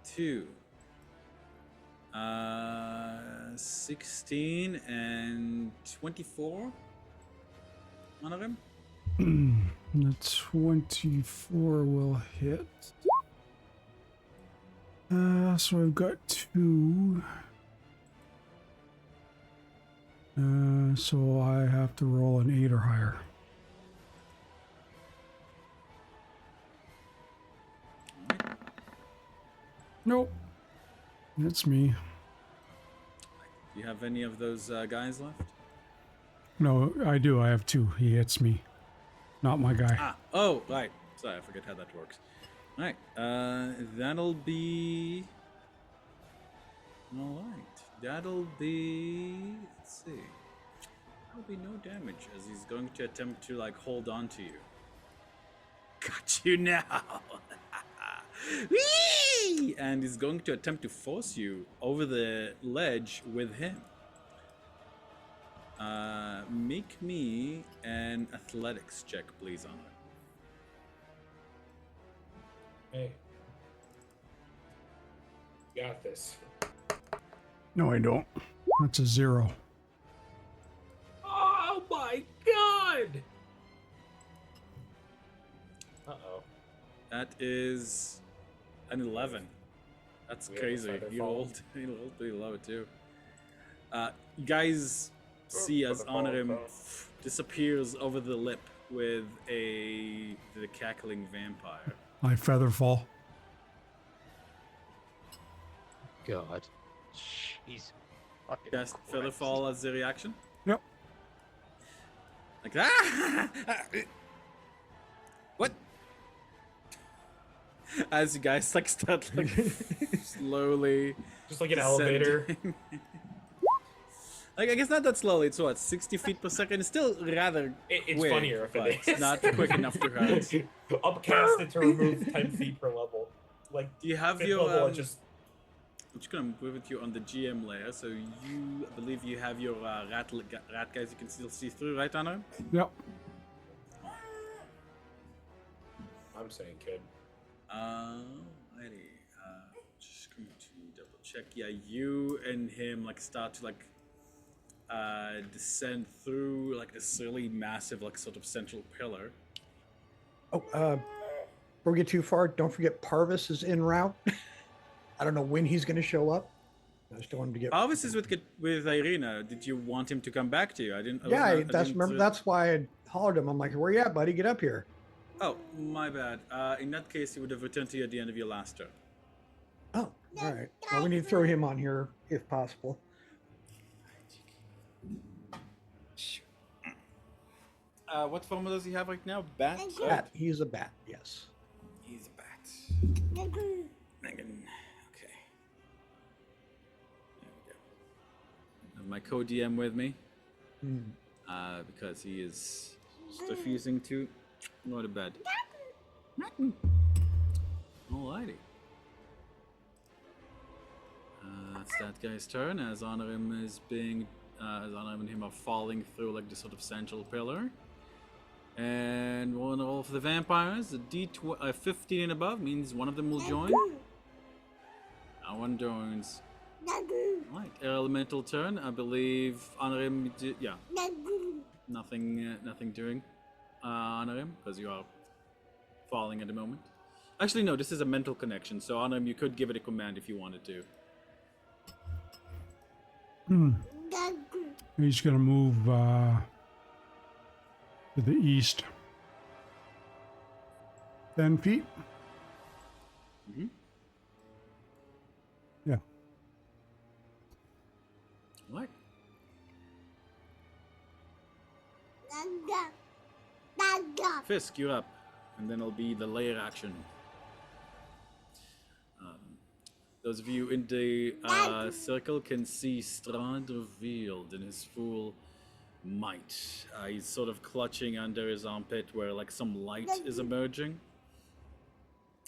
Two. 16 and 24. Honor him. The 24 will hit. So I've got 2. So I have to roll an 8 or higher. Nope. It's me. Do you have any of those guys left? No, I do. I have 2. He hits me. Not my guy. Ah, oh, right. Sorry, I forget how that works. Alright, that'll be... Alright, that'll be... Let's see. That'll be no damage, as he's going to attempt to, like, hold on to you. Got you now! Whee! And he's going to attempt to force you over the ledge with him. Make me an athletics check, please, Honor. Hey. Got this. No, I don't. That's a 0. Oh my god! Uh-oh. That is an 11. That's We have a crazy. feather You fall. rolled pretty low too. You guys see as Feather fall, Honorim bro. disappears over the lip with the cackling vampire. I feather fall. God. Jeez. Fucking Cast Christ. Featherfall as a reaction. Yep. Like what? As you guys like start like slowly Just like an elevator. descending. Like I guess not that slowly. It's what 60 feet per second. It's still rather It's quick, funnier if but it is. not quick enough to hurt. Upcast it to remove 10 feet per level. Like, Do you have fifth your? level, it just I'm just gonna move with you on the GM layer. So I believe you have your rat guys. You can still see through, right, Anna? Yep. I'm saying kid. Alrighty. Just going to double check. Yeah, you and him like start to like descend through like this really massive like sort of central pillar. Oh, before we get too far, don't forget Parvis is en route. I don't know when he's going to show up. I just don't want him to get. Parvis is with Irina. Did you want him to come back to you? I didn't. Yeah, I that's didn't, remember. That's why I hollered him. I'm like, "Where you at, buddy? Get up here." Oh, my bad. In that case, he would have returned to you at the end of your last turn. Oh, all right. Well, we need to throw him on here if possible. What form does he have right now? Bat? Bat. He's a bat. Yes. He's a bat. Megan. Okay. There we go. I have my co-DM with me. Hmm. Because he is just refusing to go to bed. Alrighty. It's that guy's turn as Honorim is being, as Honorim and him are falling through like this sort of central pillar. And we'll roll for the vampires. The D 15 and above means one of them will join. Now one joins. Right, elemental turn. I believe Honorim. Yeah. Nothing doing. Honorim, because you are falling at the moment. Actually, no. This is a mental connection. So Honorim, you could give it a command if you wanted to. He's gonna move to the east. 10 feet. Mm-hmm. Yeah. What? Fisk, you're up. And then it'll be the layer action. Those of you in the circle can see Strand revealed in his full might. He's sort of clutching under his armpit where like some light is emerging.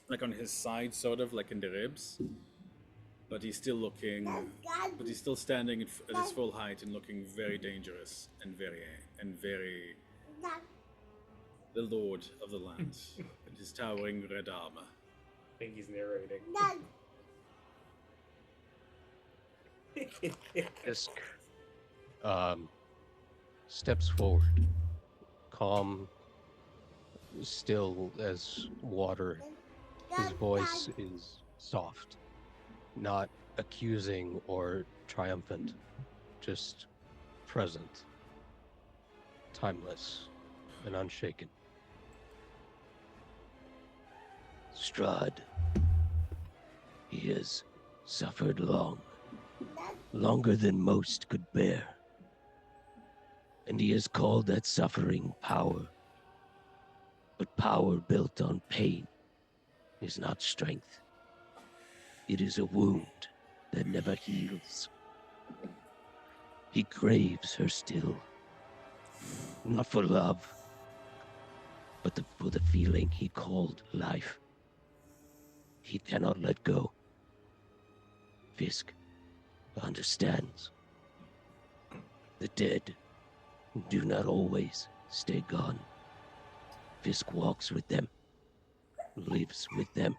Like on his side, sort of, like in the ribs. But he's still looking, but he's still standing at his full height and looking very dangerous and very the lord of the land. And his towering red armor. I think he's narrating. Fisk steps forward, calm, still as water. His voice is soft, not accusing or triumphant, just present, timeless, and unshaken. Strahd. He has suffered long, longer than most could bear. And he has called that suffering power. But power built on pain is not strength. It is a wound that never heals. He craves her still, not for love, but for the feeling he called life. He cannot let go. Fisk understands. The dead do not always stay gone. Fisk walks with them, lives with them.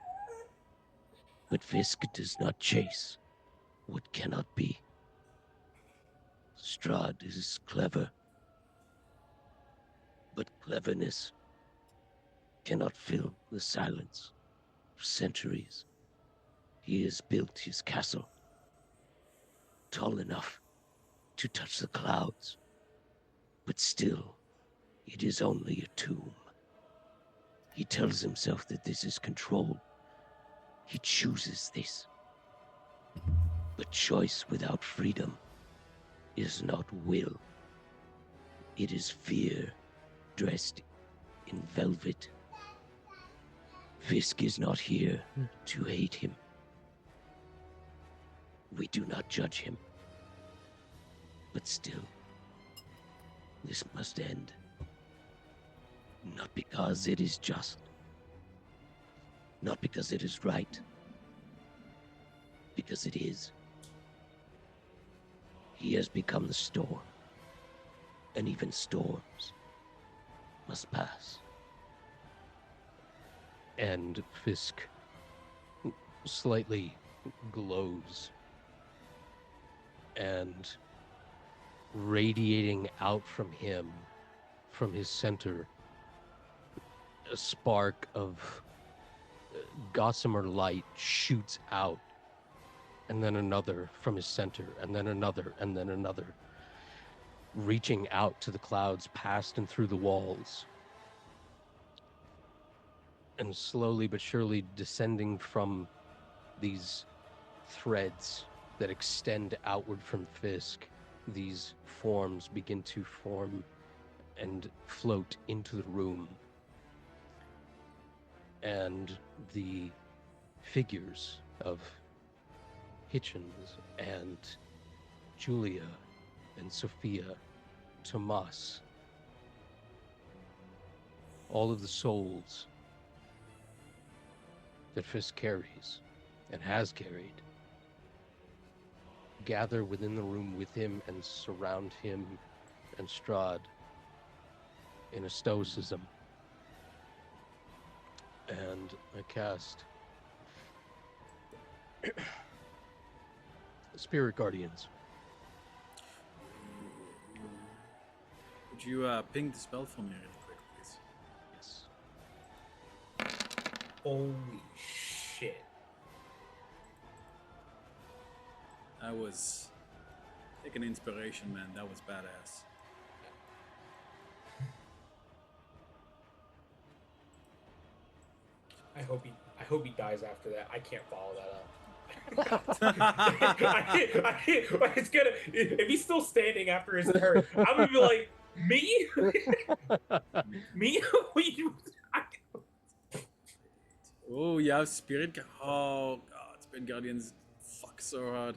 But Fisk does not chase what cannot be. Strahd is clever, but cleverness cannot fill the silence of centuries. He has built his castle tall enough to touch the clouds, but still, it is only a tomb. He tells himself that this is control. He chooses this. But choice without freedom is not will. It is fear dressed in velvet. Fisk is not here to hate him. We do not judge him. But still, this must end. Not because it is just. Not because it is right. Because it is. He has become the storm. And even storms must pass. And Fisk slightly glows, and radiating out from him, from his center, a spark of gossamer light shoots out, and then another from his center, and then another, and then another, reaching out to the clouds past and through the walls, and slowly but surely descending from these threads that extend outward from Fisk. These forms begin to form and float into the room. And the figures of Hitchens and Julia and Sophia, Tomas, all of the souls that Fisk carries and has carried, gather within the room with him and surround him and Strahd in a stoicism. And I cast Spirit Guardians. Would you ping the spell for me real quick, please? Yes. Holy shit. That was taking inspiration, man. That was badass. I hope he dies after that. I can't follow that up. It's gonna. If he's still standing after his turn, I'm gonna be like, me, me. Oh, yeah, Spirit. Oh, God. Spirit Guardians fuck so hard.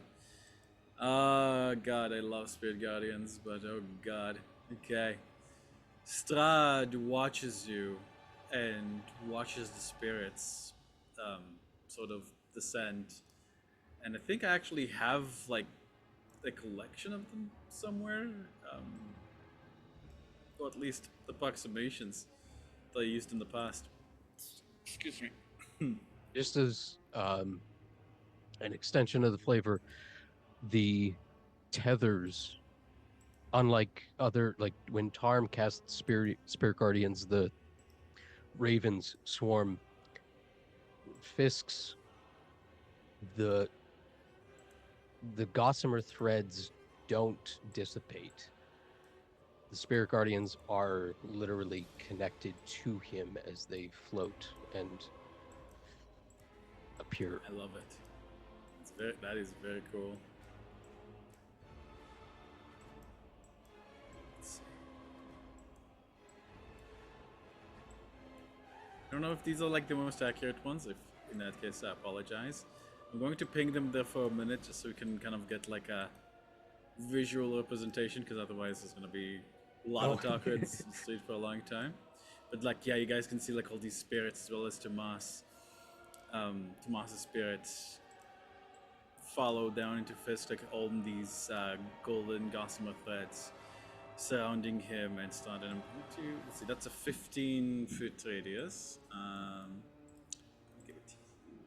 God, I love Spirit Guardians, but oh, God. Okay. Strahd watches you and watches the spirits sort of descend. And I think I actually have, like, a collection of them somewhere. Or at least approximations that I used in the past. Excuse me. Just as an extension of the flavor, the tethers, unlike other, like when Tarm casts Spirit Guardians, the ravens swarm. Fisk's, the gossamer threads don't dissipate. The Spirit Guardians are literally connected to him as they float and appear. I love it. That is very cool. Let's see. I don't know if these are like the most accurate ones. If in that case, I apologize. I'm going to ping them there for a minute just so we can kind of get like a visual representation, because otherwise there's going to be a lot of talk on the street for a long time. But like, yeah, you guys can see like all these spirits as well as Tomas. Tomas's spirits follow down into Fisk, like all these golden gossamer threads surrounding him and starting him to, let's see, that's a 15-foot radius. Give it to you.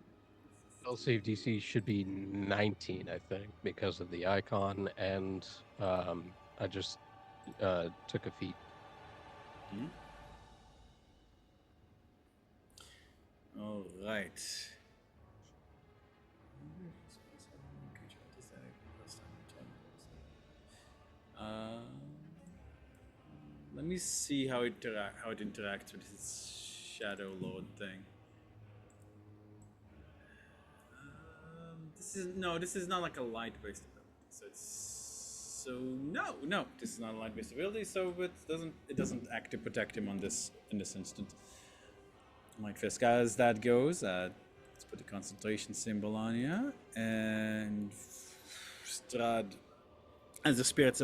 Spell save DC should be 19, I think, because of the icon, and I just took a feat. All right. Let me see how it interacts with his Shadow Lord thing. This is not like a light-based ability. No, this is not a light-based ability. So it doesn't act to protect him in this instant. Light Fisk, as that goes, let's put the concentration symbol on you, and Strad, as the spirits,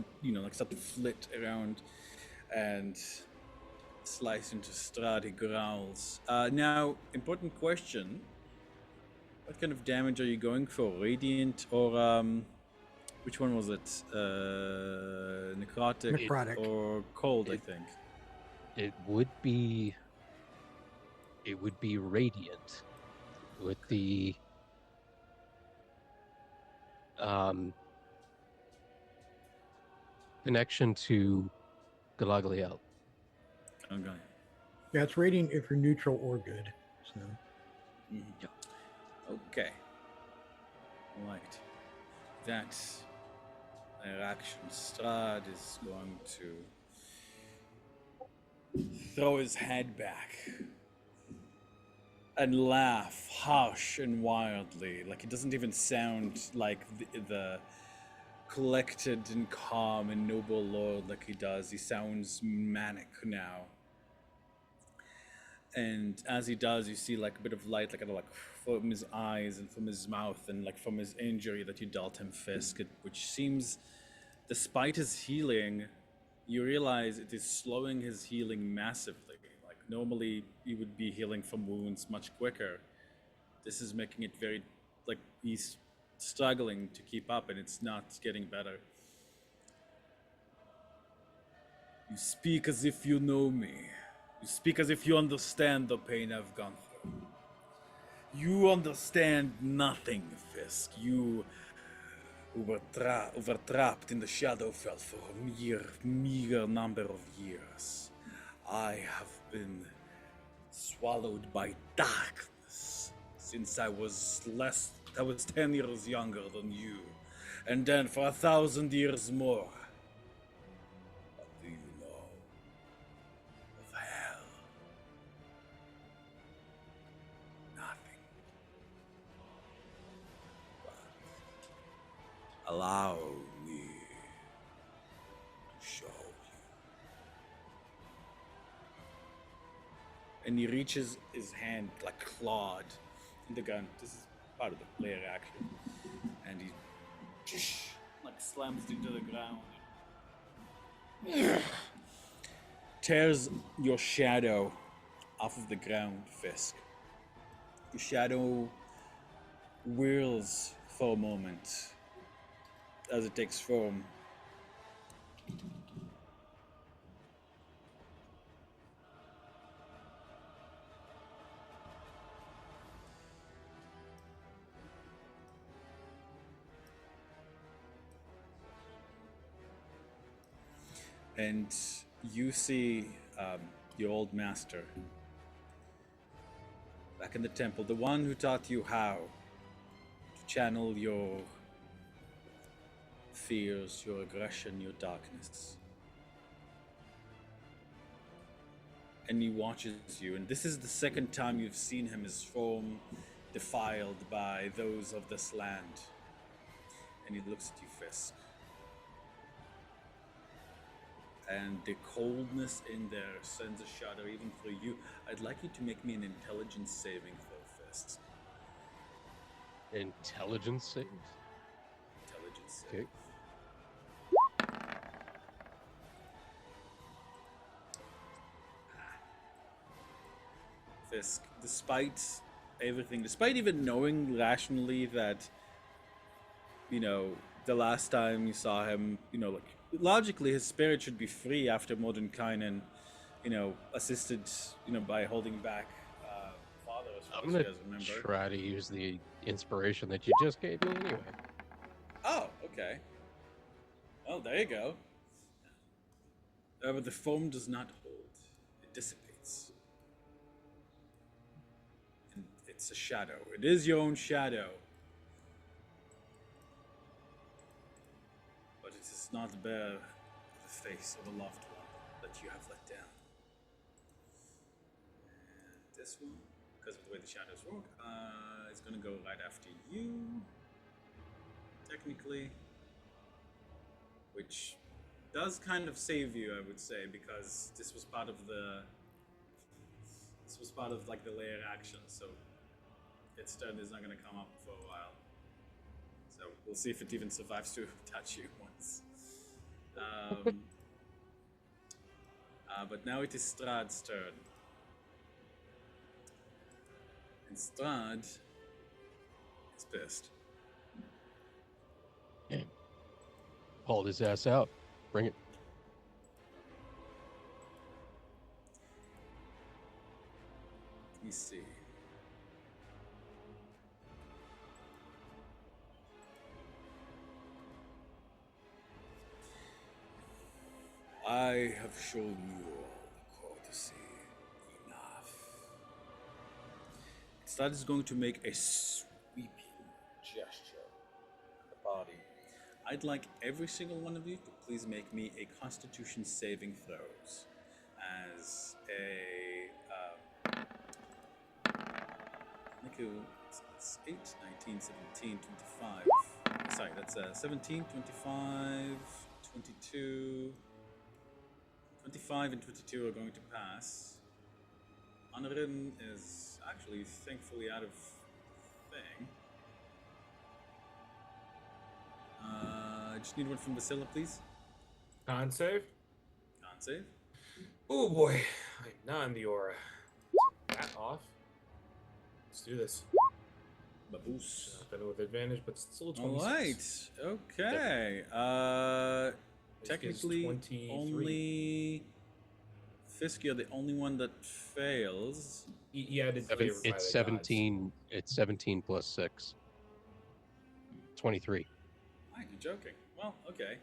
start to flit around and slice into Strad, he growls. Now, important question. What kind of damage are you going for? Radiant or, which one was it? Necrotic. Necrotic. Or cold, I think. It would be radiant with the connection to Galagliel. Okay. Yeah, it's radiant if you're neutral or good. So. Okay. Right. That action. Strad is going to throw his head back and laugh harsh and wildly. Like, it doesn't even sound like the collected and calm and noble lord like he does. He sounds manic now. And as he does, you see like a bit of light, like from his eyes and from his mouth and like from his injury that you dealt him, Fisk, which seems, despite his healing, you realize it is slowing his healing massively. Like normally he would be healing from wounds much quicker. This is making it very, like he's struggling to keep up and it's not getting better. You speak as if you know me. You speak as if you understand the pain I've gone through. You understand nothing, Fisk. You were trapped in the Shadowfell for a meager number of years. I have been swallowed by darkness since I was 10 years younger than you. And then for 1,000 years more. What do you know of hell? Nothing. But allow me to show you. And he reaches his hand like clawed in the gun. This is part of the player action. And he like slams it into the ground. Tears your shadow off of the ground, Fisk. Your shadow whirls for a moment as it takes form. And you see your old master back in the temple, the one who taught you how to channel your fears, your aggression, your darkness. And he watches you, and this is the second time you've seen him, his form defiled by those of this land. And he looks at you, Fisk. And the coldness in there sends a shudder even for you. I'd like you to make me an intelligence saving throw, Fisk. Intelligence save? Intelligence save. Okay. Fisk, despite everything, despite even knowing rationally that, the last time you saw him, logically his spirit should be free after Mordenkainen, assisted, by holding back bother as far I'm as you gonna guys remember. try to use the inspiration that you just gave me anyway. Oh, okay. Well, there you go. But the foam does not hold. It dissipates. And it's a shadow. It is your own shadow. But it does not bear the face of a loved one that you have let down. And this one, because of the way the shadows work, is going to go right after you. Technically. Which does kind of save you, I would say, because this was part of like the layer action, so its turn is not going to come up for a while. So we'll see if it even survives to touch you once. But now it is Strahd's turn. And Strahd is pissed. Hauled his ass out. Bring it. Let me see. I have shown you all courtesy enough. Strahd is going to make a sweeping gesture at the party. I'd like every single one of you to please make me a Constitution saving throws as a it's 8, 19, 17, 25. Sorry, that's 17, 25, 22. 25 and 22 are going to pass. Honorin is actually thankfully out of thing. I just need one from Basila, please. Con save. Con save. Oh boy, I'm not in the aura. That off. Let's do this. Baboose. Been with advantage, but still 26. All right. Okay. This Technically, gives 23. only Fisk, you're the only one that fails. Yeah, it's favored by the It's gods. 17. It's 17 plus 6. 23. Why, you're joking. Well, okay.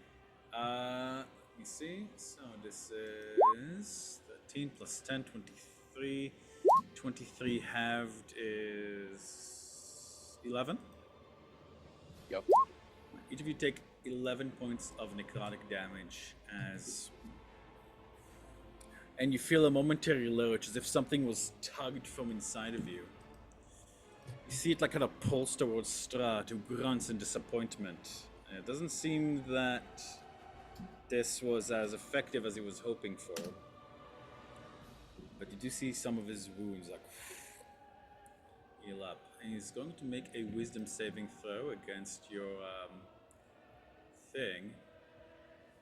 Let me see. So this is 13 plus 10, 23. 23 halved is 11. Yep. Each of you take 11 points of necrotic damage and you feel a momentary lurch as if something was tugged from inside of you. You see it like kind of pulse towards Strahd, who grunts in disappointment. And it doesn't seem that this was as effective as he was hoping for. But you do see some of his wounds like heal up. And he's going to make a wisdom saving throw against your thing.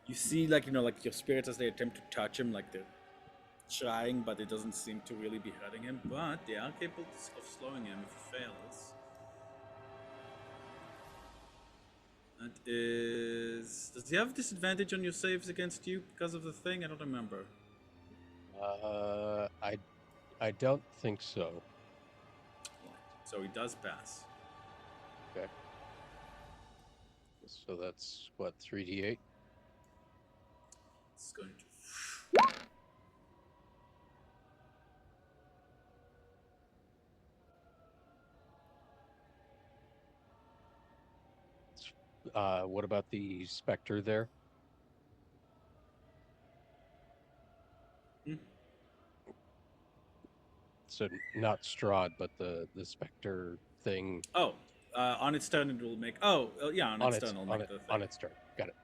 You see like your spirits as they attempt to touch him, like they're trying, but it doesn't seem to really be hurting him. But they are capable of slowing him if he fails. That is... Does he have disadvantage on your saves against you because of the thing? I don't remember. I don't think so. So he does pass. Okay. So that's what, 3d8? It's going to... What about the specter there? Hmm? So not Strahd, but the specter thing Oh, on its turn it will make... Oh, yeah, on its turn it'll make the thing. on its turn. Got it.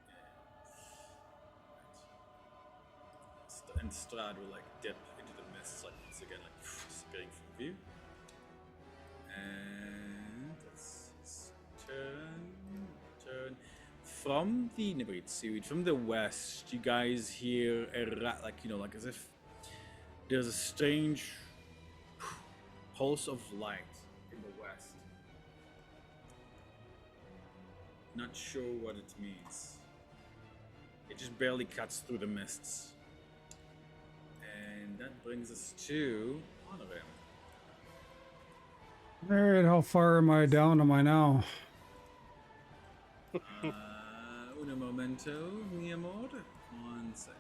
And Strahd will like dip into the mists, like once again, like disappearing from view. And that's his turn. From the Nibrit from the west, you guys hear a like like as if there's a strange pulse of light in the west. Not sure what it means. It just barely cuts through the mists. And that brings us to Honorim. Alright, how far am I down am I now? Un momento, mi amor. 1 second.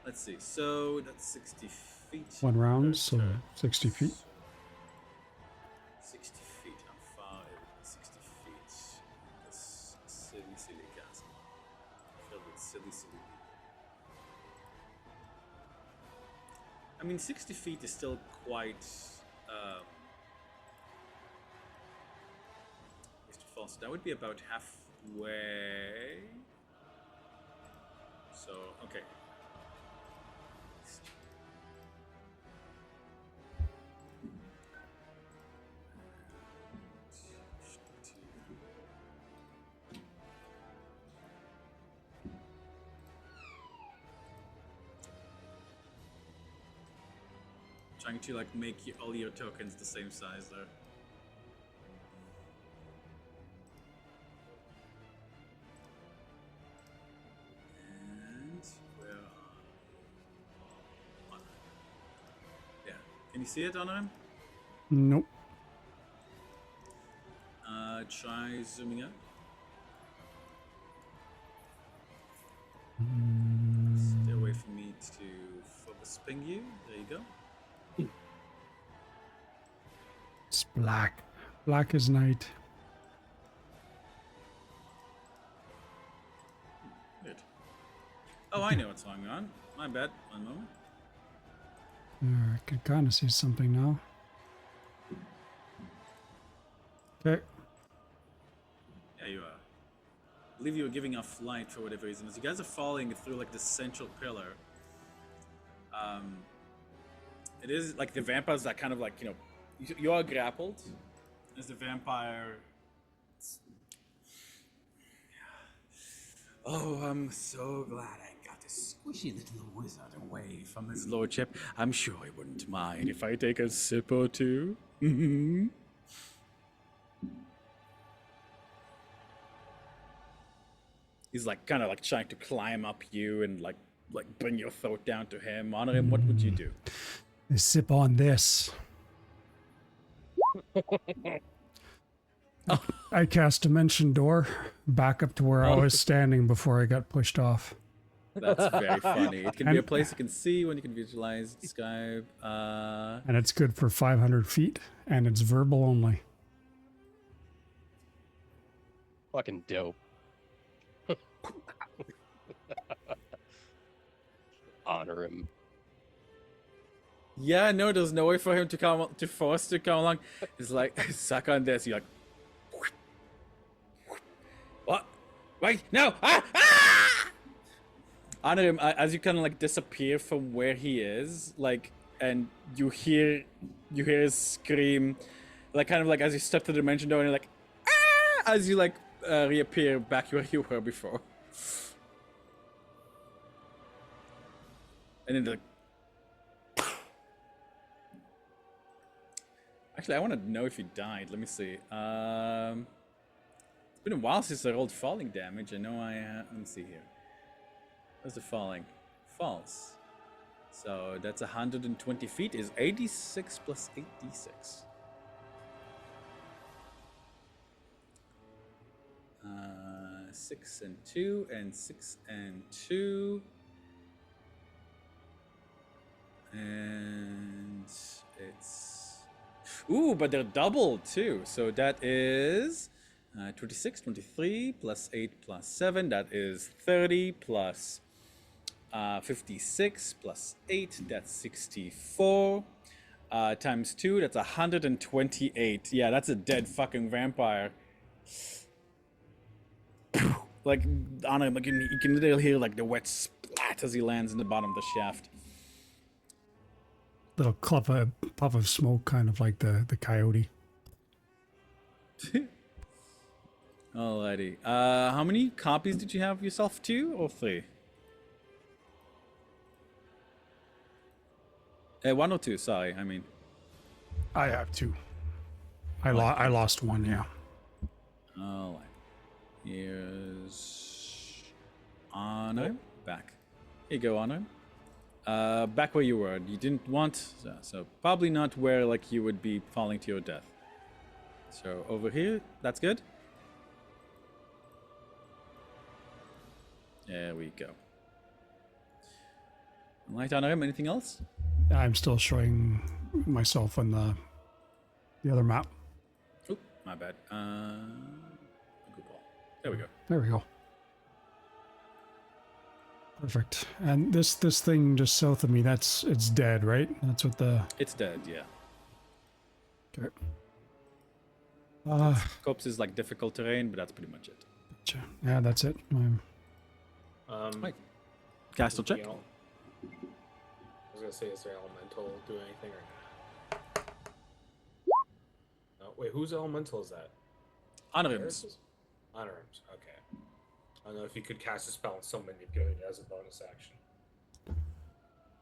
Let's see. So that's 60 feet. One round, per so turn. 60 feet. 60 feet. How far is it? 60 feet. This silly castle. Filled with silly people. I mean, 60 feet is still quite. False. That would be about halfway. So, okay. Trying to like make all your tokens the same size there. And where are yeah. Can you see it on him? Nope. Try zooming out. Stay away from me to focus ping you. There you go. It's black. Black as night. Good. Oh, I know what's going on. My bad. One moment. I could kind of see something now. Okay. Yeah, you are. I believe you were giving off light for whatever reason. As you guys are falling through like the central pillar, it is like the vampires that kind of like, you know, you are grappled as the vampire. Oh, I'm so glad I got this squishy little wizard away from his lordship. I'm sure he wouldn't mind if I take a sip or two. He's like kind of like trying to climb up you and like bring your throat down to him. Honor him. What would you do? Sip on this. I cast Dimension Door back up to where I was standing before I got pushed off. That's very funny. It can be a place you can see when you can visualize the sky. And it's good for 500 feet, and it's verbal only. Fucking dope. Honor him. Yeah, no, there's no way for him to come to force to come along. He's like, suck on this. You're like, what? Wait, no! Honor him as you kind of like disappear from where he is, like, and you hear his scream, like kind of like as you step to the dimension door, and you're like, ah! As you like reappear back where you were before, and then like. Actually, I want to know if he died. Let me see. It's been a while since I rolled falling damage. I know I let me see here. Where's the falling? Falls. So that's 120 feet. Is 86 plus 8d6. 6 and 2 and 6 and 2. And it's... Ooh, but they're doubled too. So that is 26, 23 plus 8 plus 7. That is 30 plus 56 plus 8. That's 64. Times 2, that's 128. Yeah, that's a dead fucking vampire. Like, on him, like, you can literally hear like the wet splat as he lands in the bottom of the shaft. Little puff of smoke, kind of like the coyote. Alrighty. How many copies did you have yourself? 2 or 3? 1 or 2, sorry, I mean. I have 2. I lost 1, yeah. Alright. Here's Honor. Back. Here you go, Honor. Back where you were. You didn't want, so probably not where like you would be falling to your death. So over here, that's good. There we go. Light on him. Anything else? I'm still showing myself on the other map. Oop, my bad. Good call. There we go. There we go. Perfect. And this thing just south of me, it's dead, right? That's what the... It's dead, yeah. Okay. Corpse is like difficult terrain, but that's pretty much it. Gotcha. Yeah, that's it. Right. Castle check. I was gonna say, is there elemental do anything or not? No, wait, whose elemental is that? Honorums. Honorums. Okay. I don't know if you could cast a spell and still manipulate it as a bonus action.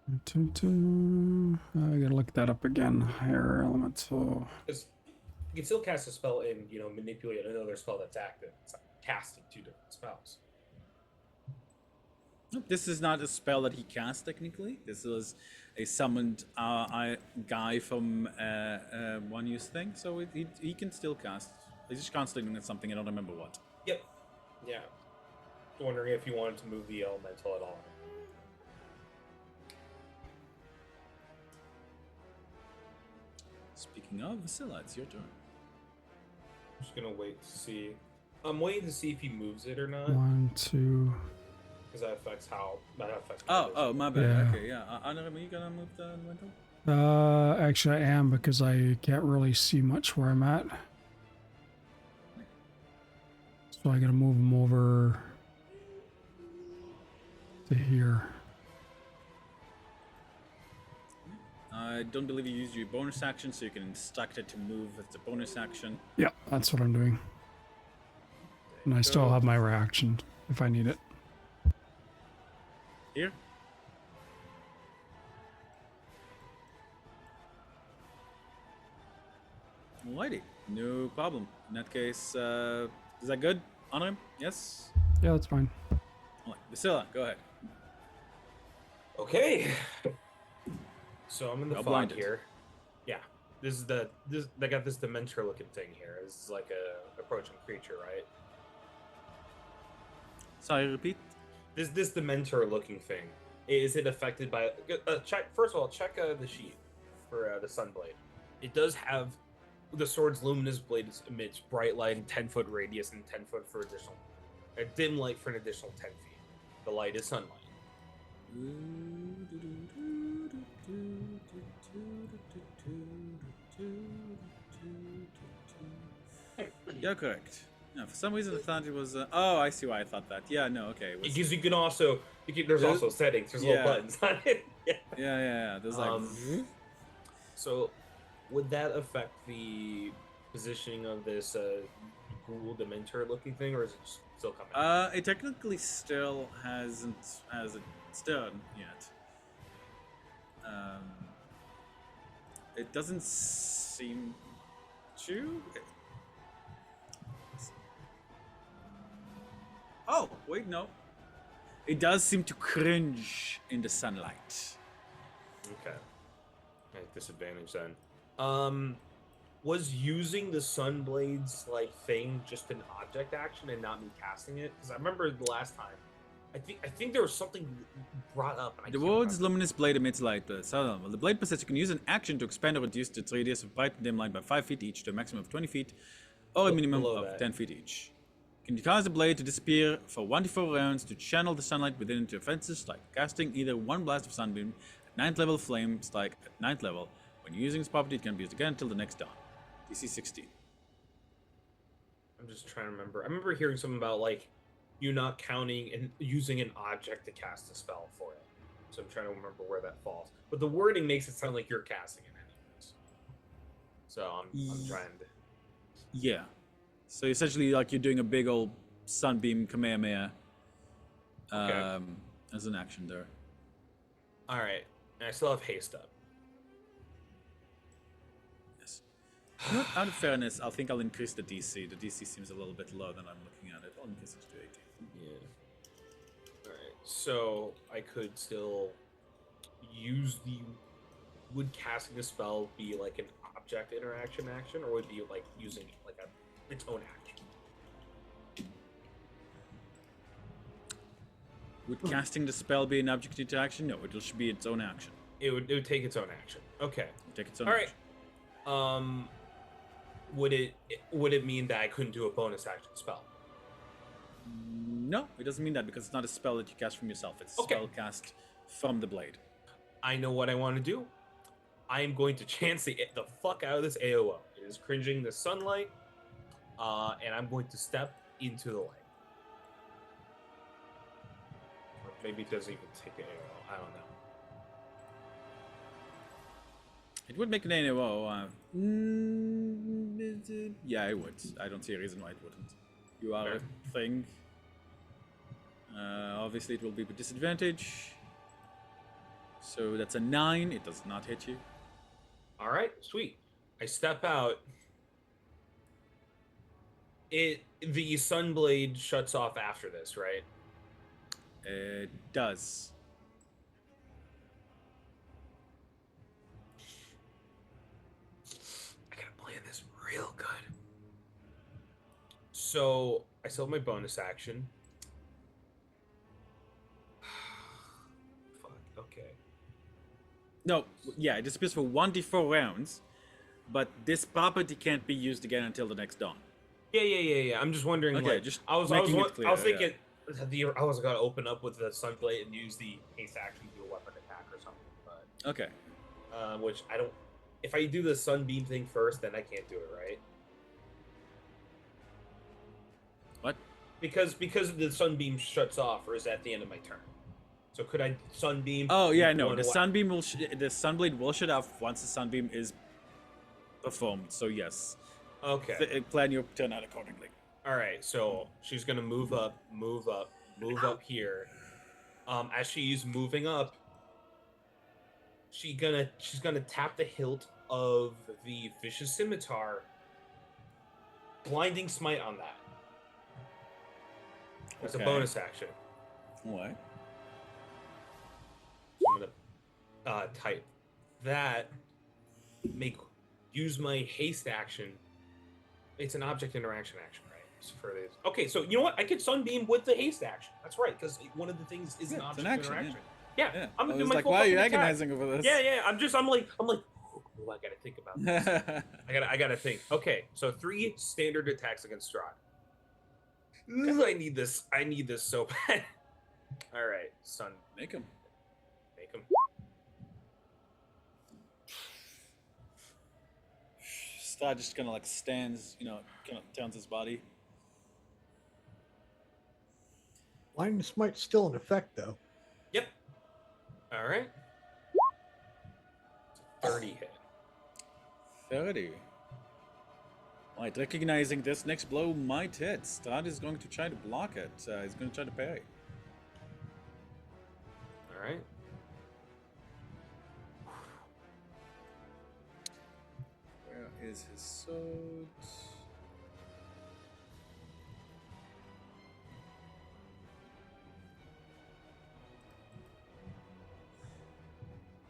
I gotta look that up again. Higher elemental. Because you can still cast a spell and manipulate another spell that's active. It's like casting two different spells. This is not a spell that he cast technically. This was a summoned guy from one use thing, so he can still cast. He's just constantly doing something. I don't remember what. Yep. Yeah. Wondering if you wanted to move the elemental at all. Speaking of, Vasilla, it's your turn. I'm just gonna wait to see. I'm waiting to see if he moves it or not. 1, 2. Because that affects how. That affects. Oh, my bad. Yeah. Okay, yeah. Honorum, are you gonna move the elemental? Actually, I am because I can't really see much where I'm at. So I gotta move him over to here. I don't believe you used your bonus action, so you can instruct it to move as a bonus action. Yeah, that's what I'm doing. And I still have my reaction if I need it. Here. Alrighty, no problem. In that case, is that good? Honor him? Yes? Yeah, that's fine. Alright, Vasilla, go ahead. Okay. So I'm in the Well fog blinded. here. Yeah. This is they got this Dementor looking thing here. This is like a approaching creature, right? Sorry, repeat. This Dementor looking thing. Is it affected by check? First of all, check the sheet for the Sunblade. It does have the sword's luminous blade emits bright light in 10-foot radius and 10 foot for additional dim light for an additional 10 feet. The light is sunlight. You're correct. No, for some reason I thought it was. Oh, I see why I thought that. Yeah, no, okay. It was, Because you can also there's also settings. There's little Yeah. buttons on it. yeah. There's like. So, would that affect the positioning of this ghoul Dementor looking thing, or is it still coming? It technically still hasn't done yet. It doesn't seem to. Oh, wait, no. It does seem to cringe in the sunlight. Okay. At disadvantage then. Was using the Sunblades like thing just an object action and not me casting it? Because I remember the last time. I think there was something brought up. And I The can't world's remember. luminous blade emits light. The blade possesses you can use an action to expand or reduce its radius of bright and dim light by 5 feet each to a maximum of 20 feet or a minimum below of that. 10 feet each. You can cause the blade to disappear for 1 to 4 rounds to channel the sunlight within into offensive strike, casting either one blast of sunbeam at 9th level flame strike at 9th level. When using this property, it can be used again until the next dawn. DC 16. I'm just trying to remember. I remember hearing something about like you not counting and using an object to cast a spell for it. So I'm trying to remember where that falls. But the wording makes it sound like you're casting it anyways. So I'm trying to. Yeah. So essentially, like you're doing a big old sunbeam Kamehameha Okay. as an action there. All right, and I still have haste up. Yes. You know what, out of fairness, I think I'll increase the DC. The DC seems a little bit low than I'm looking at it. I'll increase it to 80. Yeah. All right, so I could still would casting a spell be like an object interaction action, or would it be like using like its own action? Would casting the spell be an object interaction? No, it should be its own action. It would take its own action. Okay. Take its own All right. action. Would it mean that I couldn't do a bonus action spell? No, it doesn't mean that because it's not a spell that you cast from yourself. It's a Okay. spell cast from the blade. I know what I want to do. I am going to chance the fuck out of this AOO. It is cringing the sunlight, and I'm going to step into the light. Or maybe it doesn't even take the AOO. I don't know. It would make an AOO. Yeah, it would. I don't see a reason why it wouldn't. You are a thing. Obviously, it will be with disadvantage. So that's a 9. It does not hit you. All right, sweet. I step out. The sunblade shuts off after this, right? It does. I gotta plan this real good. So I still have my bonus action. Fuck. Okay. No, yeah, it disappears for 1d4 rounds, but this property can't be used again until the next dawn. Yeah. I'm just wondering. Okay, like, just I was making it clear, thinking I was gonna open up with the sunblade and use the haste action to do a weapon attack or something, but Okay. which I don't. If I do the sunbeam thing first, then I can't do it, right? What? Because the sunbeam shuts off, or is that the end of my turn? So could I sunbeam? Oh yeah, with no. one The weapon? sunbeam will. The sunblade will shut off once the sunbeam is performed. So yes. Okay. Plan your turn out accordingly. All right. So she's gonna move up here. As she's moving up, she's gonna tap the hilt of the vicious scimitar. Blinding smite on that. As a Okay. bonus action. What? So I'm gonna type that. Use my haste action. It's an object interaction action, right? So for this. Okay, so you know what? I could sunbeam with the haste action. That's right, because one of the things is an Yeah, it's object an action, interaction. Yeah, Yeah. I'm I gonna do was my like, full why are you fucking attack. agonizing over this? Yeah. I'm like, oh, I gotta think about this. I gotta think. Okay, so 3 standard attacks against Strahd. Ooh, I need this so bad. All right, sun, Make him. make him. Strahd just kind of like stands, kind of turns his body. Blinding Smite's still in effect, though. Yep. All right. 30 hit. 30. Right, recognizing this next blow might hit. Strahd is going to try to block it. He's going to try to parry. All right. Where is his sword?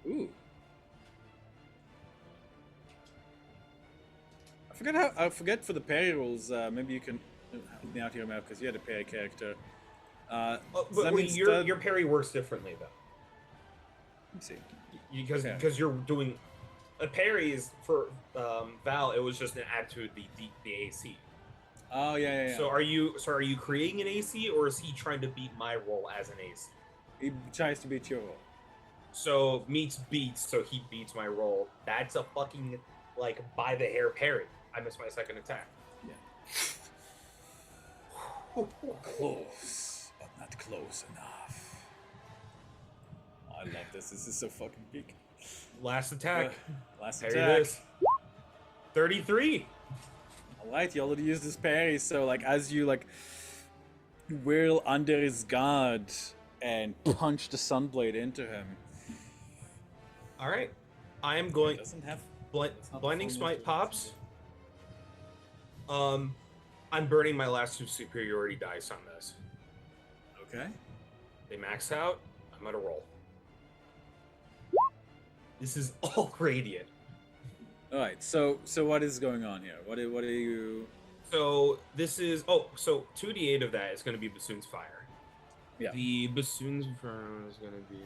Ooh. I forget for the parry rules. Maybe you can help me out here, Matt, because you had a parry character. Does But that mean your Strahd- parry works differently though. Let me see. Because Okay. because you're doing a parry is for Val. It was just an add to the AC. Oh yeah. So are you creating an AC, or is he trying to beat my roll as an AC? He tries to beat your roll. So meets beats, so he beats my roll. That's a fucking like by the hair parry. I missed my second attack. Yeah. Close, but not close enough. I love this. This is so fucking peak. Last attack. Last Parry attack. this. 33. Alright, you already used this parry, so like as you like whirl under his guard and punch the sunblade into him. All right. I am It going. doesn't have it's not Blinding full smite movement. pops. I'm burning my last 2 superiority dice on this. Okay. They max out. I'm gonna roll. This is all radiant. All right. So what is going on here? What are you? So this is so 2d8 of that is going to be Bassoon's fire. Yeah. The Bassoon's fire is going to be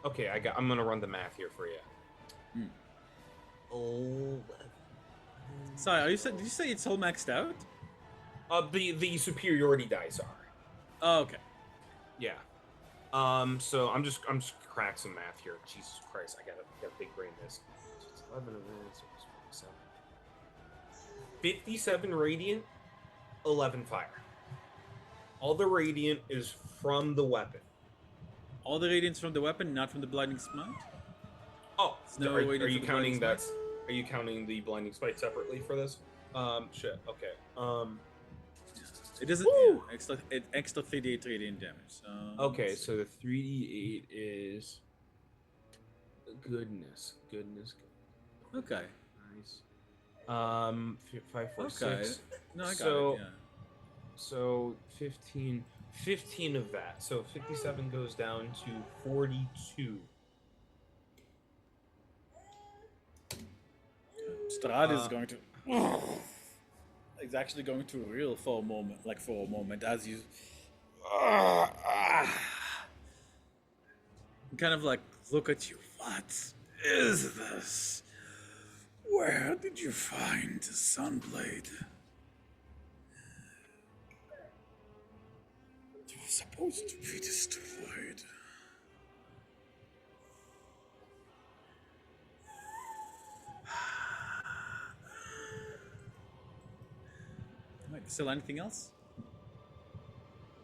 okay, I'm going to run the math here for you. Hmm. 11. Sorry, did you say it's all maxed out? The superiority dice are. Oh, okay. Yeah. So I'm just crack some math here. Jesus Christ, I got a big brain this. 11 of this, 57 radiant, 11 fire. All the radiant is from the weapon. All the radiance from the weapon, not from the blinding smite? Oh, No are radiant you from the counting blinding that? smite? Are you counting the blinding spite separately for this? Shit. Okay. It doesn't. Woo! Yeah, extra 3d8 radiant damage. So Okay, so the 3d8 is goodness. Okay. Nice. 5, 4, Okay. 6. No, I got So- it. Yeah. So 15 of that. So 57 goes down to 42. Strahd is going to. He's actually going to reel for a moment, as you. Kind of like look at you. What is this? Where did you find the Sunblade? It was supposed to be destroyed. Right, still anything else?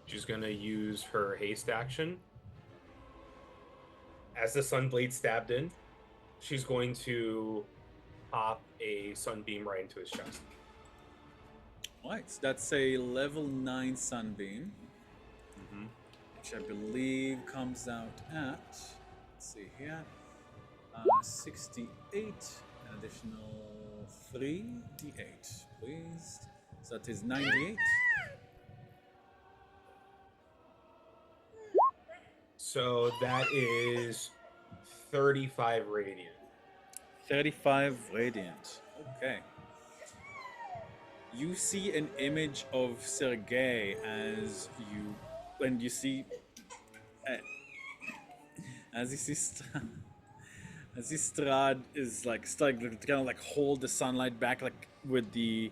She's gonna use her haste action. As the sunblade stabbed in, she's going to pop a sunbeam right into his chest. Right, so that's a level 9 Sunbeam, Mm-hmm. which I believe comes out at, let's see here, 68, an additional 3d8, please. So that is 98. So that is 35 radiant. 35 radiant. Okay. You see an image of Sergei as you see Strahd is like starting to kind of like hold the sunlight back like with the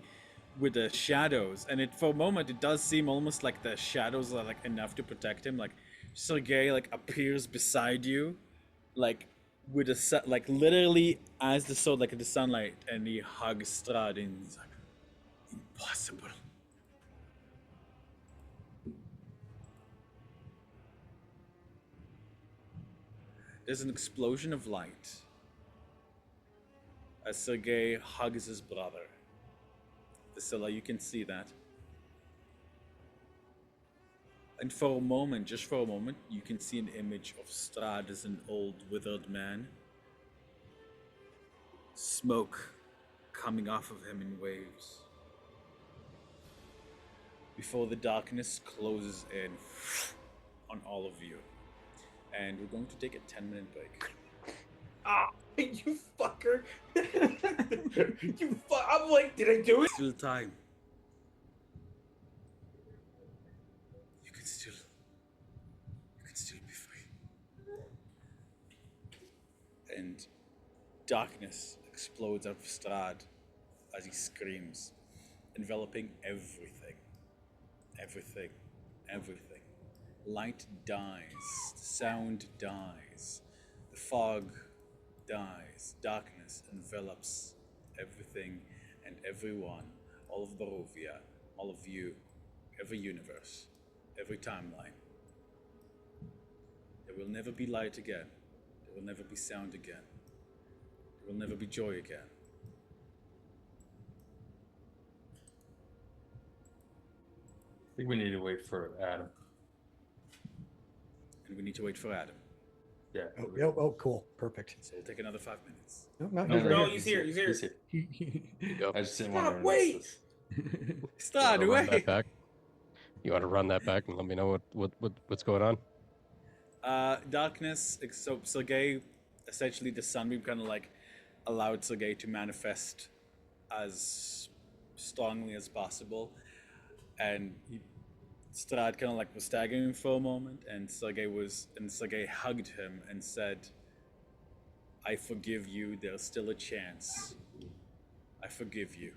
shadows, and for a moment it does seem almost like the shadows are like enough to protect him. Like Sergei like appears beside you, like with like literally as the sunlight, and he hugs Strahd and he's like, impossible. There's an explosion of light as Sergei hugs his brother. Vasila, you can see that. And for a moment, just for a moment, you can see an image of Strahd as an old, withered man. Smoke coming off of him in waves. Before the darkness closes in on all of you. And we're going to take a 10-minute break. Ah, you fucker! I'm like, did I do it? Still time. You can still be free. And darkness explodes out of Strahd as he screams, enveloping everything. Everything. Light dies, sound dies, the fog dies, darkness envelops everything and everyone, all of Barovia, all of you, every universe, every timeline. There will never be light again. There will never be sound again. There will never be joy again. I think we need to wait for Adam. And we need to wait for Adam. Yeah. Oh, cool. Perfect. So we'll take another 5 minutes. No, No, he's No, right he's here. I just didn't Stop, want to wait! this. Strahd, Run that wait! back. You want to run that back and let me know what's going on? Darkness. So Sergei, essentially, the sunbeam kind of like allowed Sergei to manifest as strongly as possible, and Strahd kind of like was staggering for a moment, and Sergei hugged him and said, "I forgive you. There's still a chance. I forgive you."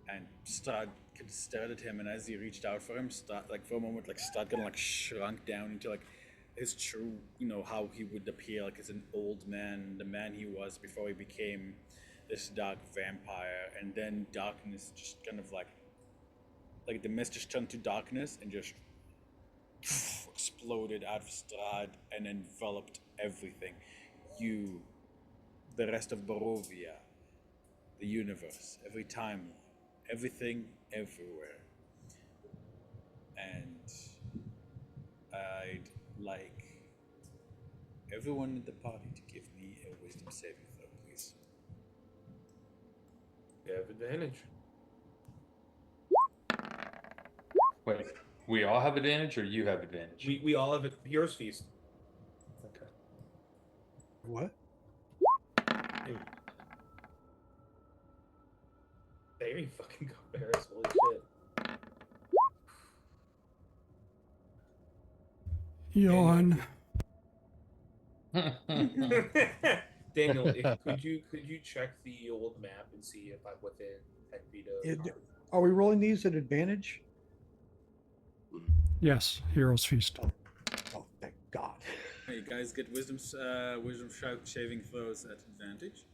And Strahd kind of stared at him, and as he reached out for him, Strahd, like for a moment, like Strahd kind of like shrunk down into like his true, how he would appear, like as an old man, the man he was before he became this dark vampire. And then darkness just kind of like the mist just turned to darkness and just exploded out of Strahd and enveloped everything. You, the rest of Barovia, the universe, every timeline, everything, everywhere. And I'd like everyone in the party to give me a wisdom saving throw, please. You have advantage. Wait, we all have advantage, or you have advantage? We all have a Hero's Feast. Okay. What? There you fucking go, Barris. Holy shit. Yawn. Daniel, could you check the old map and see if I'm within 10 feet of Are we rolling these at advantage? Yes, Hero's Feast. Oh, thank God. Hey, you guys get wisdom shaving throws at advantage.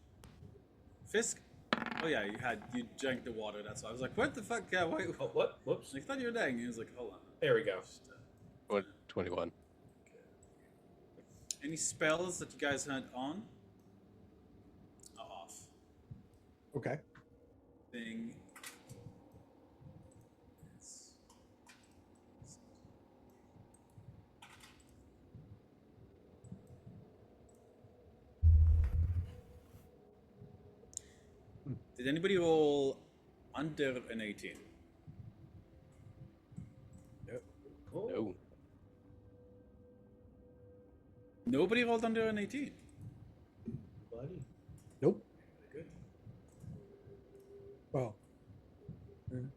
Fisk? Oh yeah, you drank the water. That's why I was like, what the fuck? Yeah, why? Oh, what? Whoops. I thought you were dying. He was like, hold on. There we go. Just, 21. any spells that you guys had on? Off. Okay. Thing. Did anybody roll under an 18? Oh. No. Nobody rolled under an 18. Buddy. Nope. Good. Well,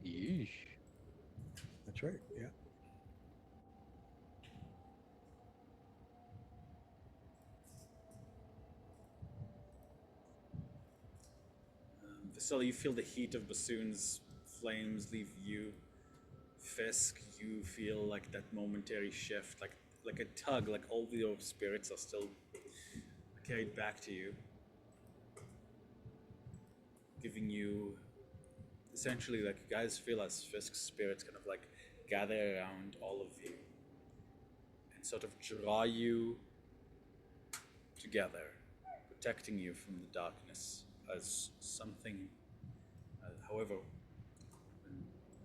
Yeesh. that's right. Yeah. Vasily, you feel the heat of Bassoon's flames leave you. Fisk, you feel like that momentary shift, like a tug, like all your spirits are still carried back to you, giving you essentially like you guys feel as Fisk's spirits kind of like gather around all of you and sort of draw you together, protecting you from the darkness as something. However,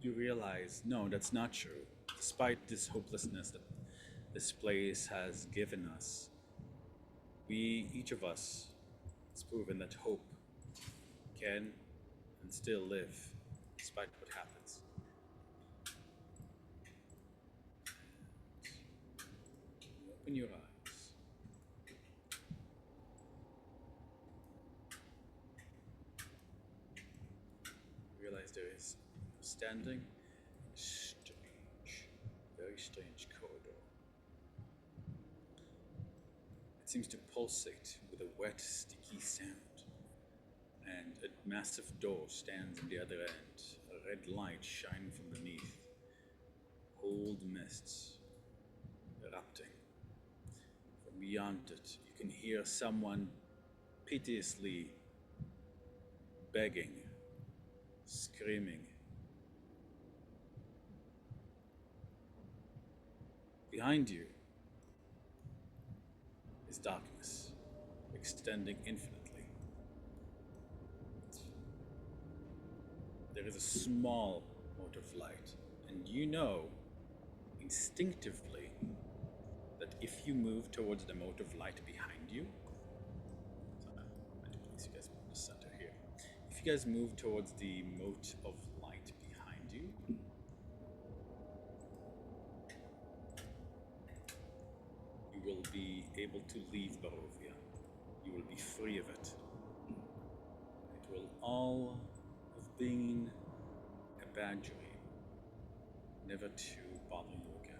you realize, no, that's not true. Despite this hopelessness that this place has given us, each of us, has proven that hope can and still live, despite what happens. Open your eyes. Realize there is standing in a strange, very strange corridor. It seems to pulsate with a wet, sticky sound. And a massive door stands on the other end, a red light shining from beneath. Cold mists erupting. From beyond it, you can hear someone piteously begging, screaming. Behind you is darkness, extending infinitely. There is a small mote of light, and you know instinctively that if you move towards the mote of light behind you, I do place you guys in the center here. If you guys move towards the mote of light behind you, able to leave Barovia. You will be free of it. It will all have been a bad dream, never to bother you again.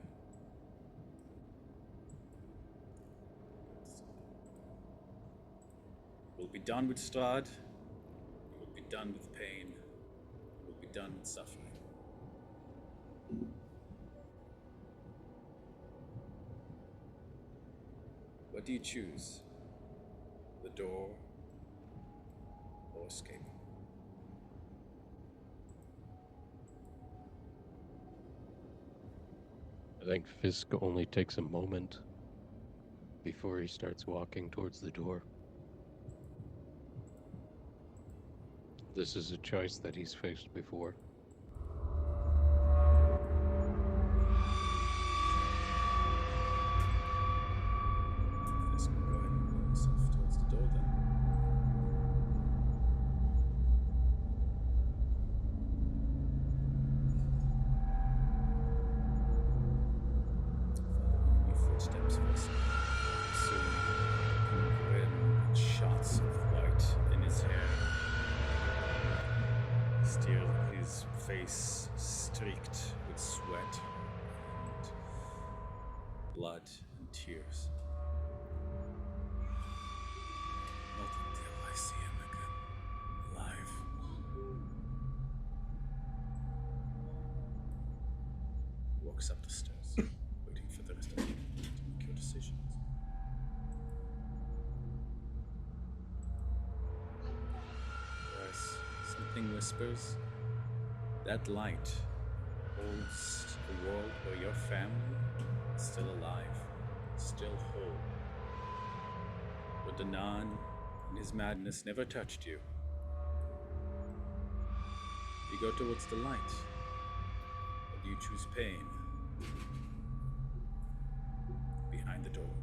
You will be done with Strahd. You will be done with pain. You will be done with suffering. What do you choose? The door or escape? I think Fisk only takes a moment before he starts walking towards the door. This is a choice that he's faced before. Fisk, go ahead and move yourself towards the door then. Following your footsteps, Fisk. Soon, a grin and shots of white in his hair. Still, his face streaked with sweat and blood and tears. Not until I see him again, alive. He walks up the stairs, waiting for the rest of you to make your decisions. Yes, something whispers. That light holds a world where your family is still alive, still whole. But Danan, in his madness, never touched you. You go towards the light, or do you choose pain behind the door?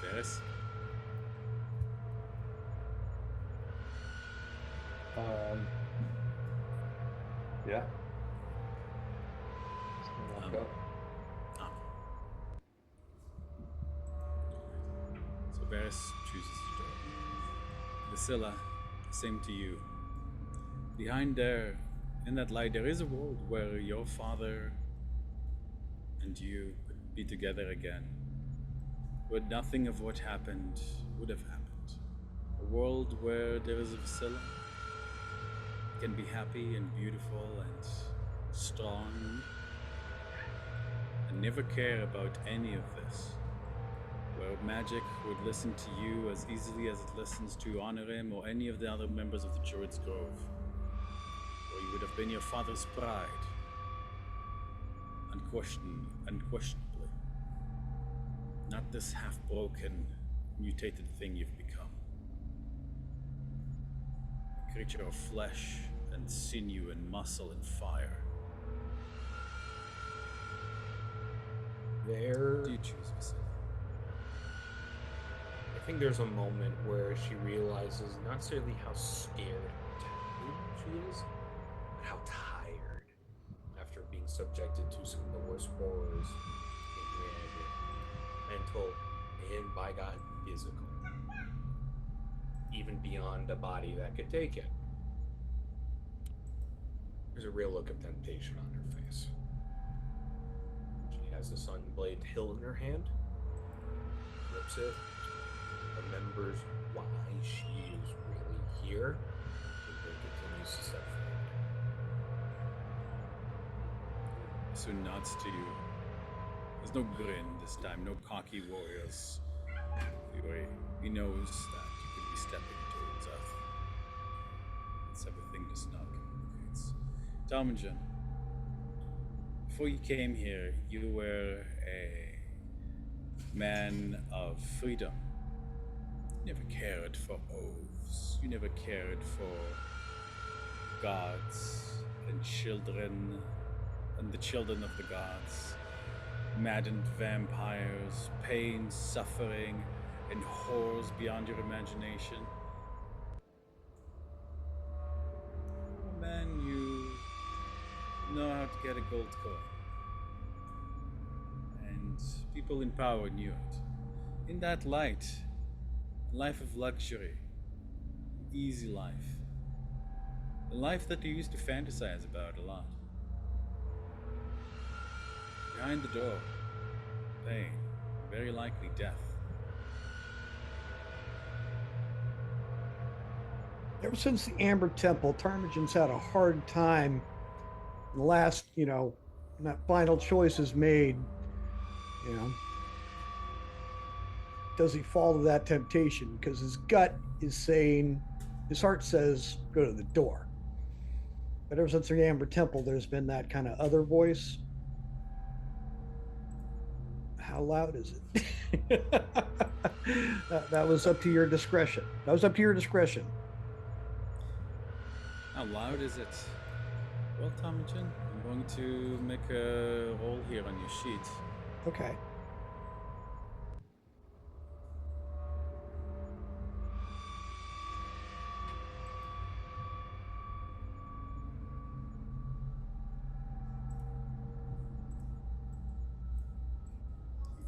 Varys? Yeah. Just gonna walk up. So Varys chooses the door. Priscilla, same to you. Behind there, in that light, there is a world where your father and you could be together again. Where nothing of what happened would have happened. A world where there is a Priscilla, can be happy and beautiful and strong, and never care about any of this. Where magic would listen to you as easily as it listens to Honorim or any of the other members of the Druid's Grove. Where you would have been your father's pride, unquestionably. Not this half-broken, mutated thing you've become. A creature of flesh and sinew and muscle and fire. There, Do you choose Vasily? I think there's a moment where she realizes not necessarily how scared she is, but how tired after being subjected to some of the worst horrors in humanity. Mental and, by God, physical. Even beyond a body that could take it. There's a real look of temptation on her face. She has the Sunblade hilt in her hand, grips it, remembers why she is really here, and then continues to step forward. Soon nods to you. There's no grin this time, no cocky warriors. He knows that you could be stepping towards Earth. It's everything to snug. Talmadgen, before you came here, you were a man of freedom. You never cared for oaths. You never cared for gods and children and the children of the gods. Maddened vampires, pain, suffering, and horrors beyond your imagination. know how to get a gold coin. And people in power knew it. In that light, a life of luxury, easy life, a life that you used to fantasize about a lot. Behind the door, pain, very likely death. Ever since the Amber Temple, Ptarmigan's had a hard time. The last, when that final choice is made, does he fall to that temptation? Because his gut is saying, his heart says, go to the door. But ever since the Amber Temple, there's been that kind of other voice. How loud is it? that was up to your discretion. That was up to your discretion. How loud is it? Well, Ptarmigan, I'm going to make a roll here on your sheet. Okay.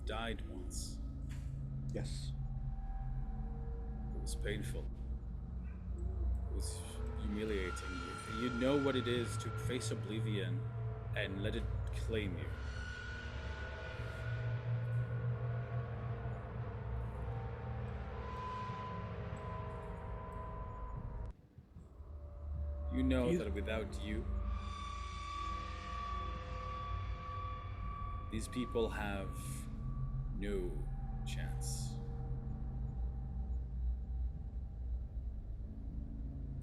You've died once. Yes. It was painful. It was humiliating. You know what it is to face oblivion and let it claim you. You know that without you, these people have no chance.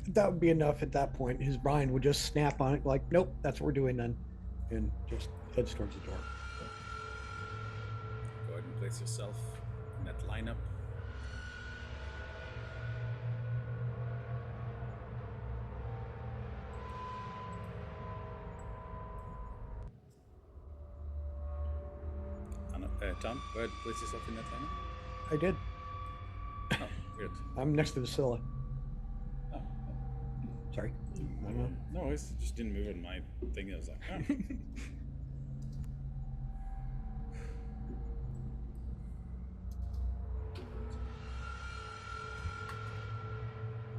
That would be enough at that point. His mind would just snap on it, like, nope, that's what we're doing then. And just heads towards the door. Go ahead and place yourself in that lineup. Tom, go ahead and place yourself in that lineup. I did. Oh, weird. I'm next to Vasilla. Oh, Sorry. no worries. Just didn't move on my thing. I was like, oh.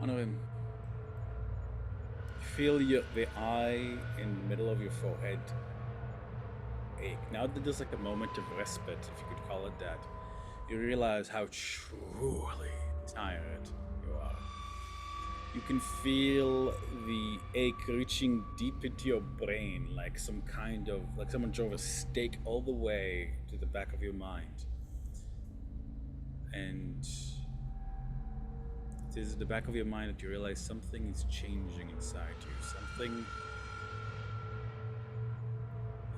Honor him. Feel the eye in the middle of your forehead ache. Now that there's like a moment of respite, if you could call it that, you realize how truly tired you are. You can feel the ache reaching deep into your brain, like like someone drove a stake all the way to the back of your mind. And it is at the back of your mind that you realize something is changing inside you. Something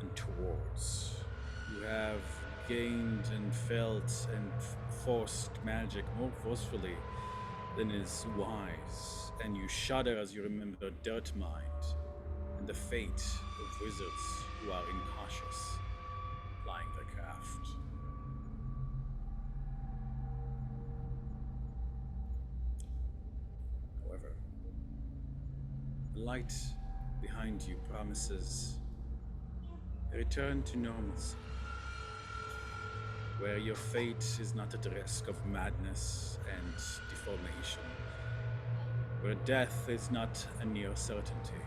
untoward. You have gained and felt and forced magic more forcefully than is wise, and you shudder as you remember Dirt Mind and the fate of wizards who are incautious, plying their craft. However, the light behind you promises a return to normalcy, where your fate is not at risk of madness and deformation, where death is not a near certainty.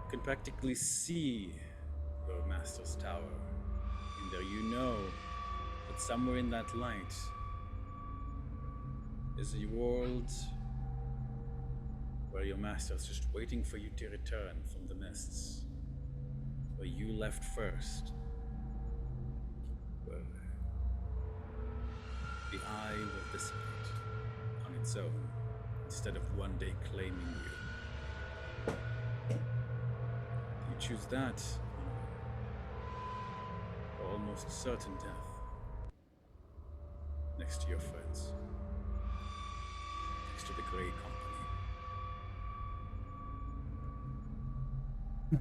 You can practically see your master's tower, and there you know that somewhere in that light is a world where your master is just waiting for you to return from the mists, where you left first, where the eye will dissipate on its own instead of one day claiming you. You choose that, or almost certain death, next to your friends, next to the Grey Company.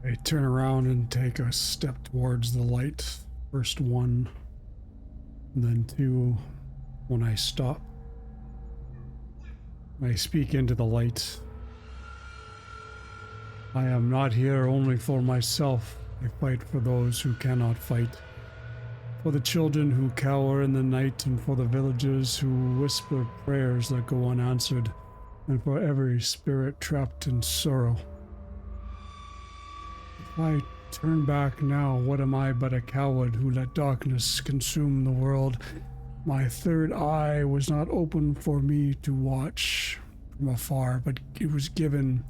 I turn around and take a step towards the light. First one, then two. When I stop, I speak into the light. I am not here only for myself. I fight for those who cannot fight. For the children who cower in the night, and for the villagers who whisper prayers that go unanswered, and for every spirit trapped in sorrow. If I turn back now, what am I but a coward who let darkness consume the world? My third eye was not open for me to watch from afar, but it was given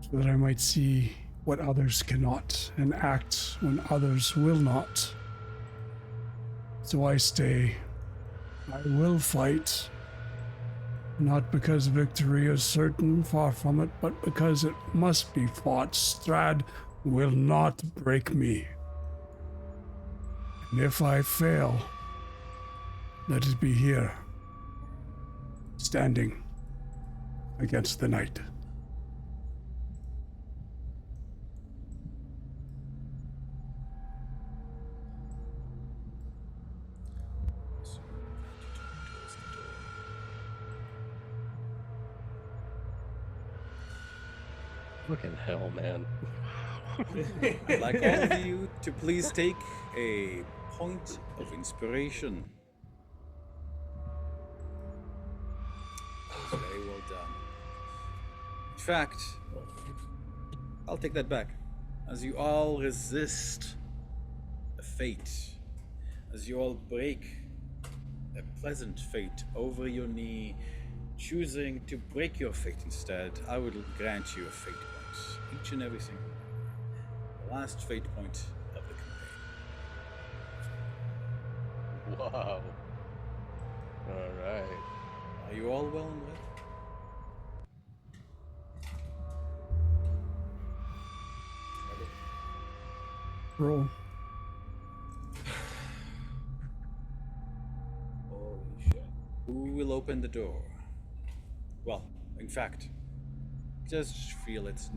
so that I might see what others cannot, and act when others will not. So I stay. I will fight. Not because victory is certain, far from it, but because it must be fought. Strahd will not break me. And if I fail, let it be here, standing against the night. Fucking hell, man. I'd like all of you to please take a point of inspiration. That was very well done. In fact, I'll take that back. As you all resist a fate, as you all break a pleasant fate over your knee, choosing to break your fate instead, I would grant you a fate point. Each and every single one. The last fate point of the campaign. Wow. All right. Are you all well and well? Roll. Holy shit. Who will open the door? Well, in fact, just feel it's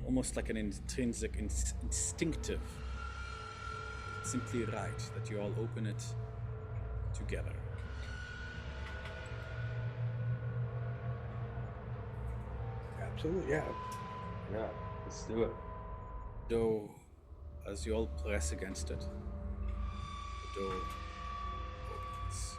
almost like an intrinsic, instinctive, simply right that you all open it together. Absolutely, yeah. Yeah, let's do it. Though, as you all press against it, the door opens.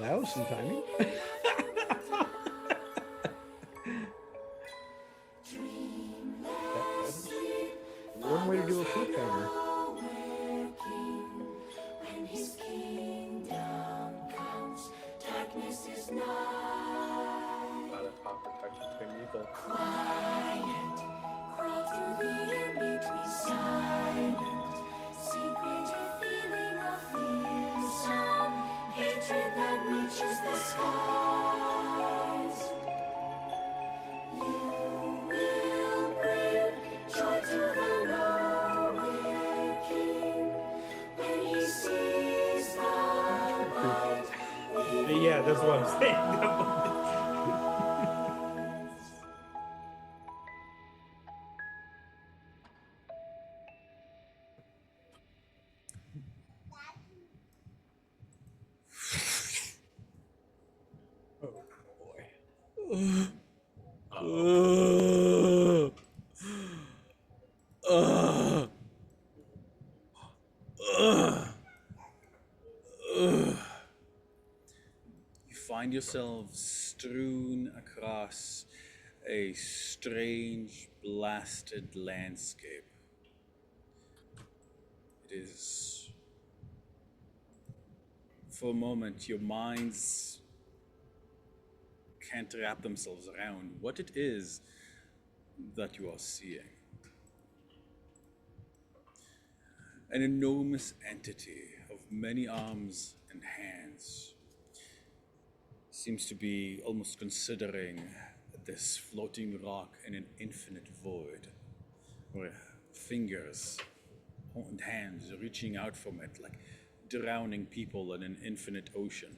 That was some timing. One way to do a cliffhanger. Not a top protection technique. Yeah, that's what I'm saying. You find yourselves strewn across a strange, blasted landscape. It is, for a moment, your minds can't wrap themselves around what it is that you are seeing. An enormous entity of many arms and hands seems to be almost considering this floating rock in an infinite void, where fingers and hands reaching out from it like drowning people in an infinite ocean.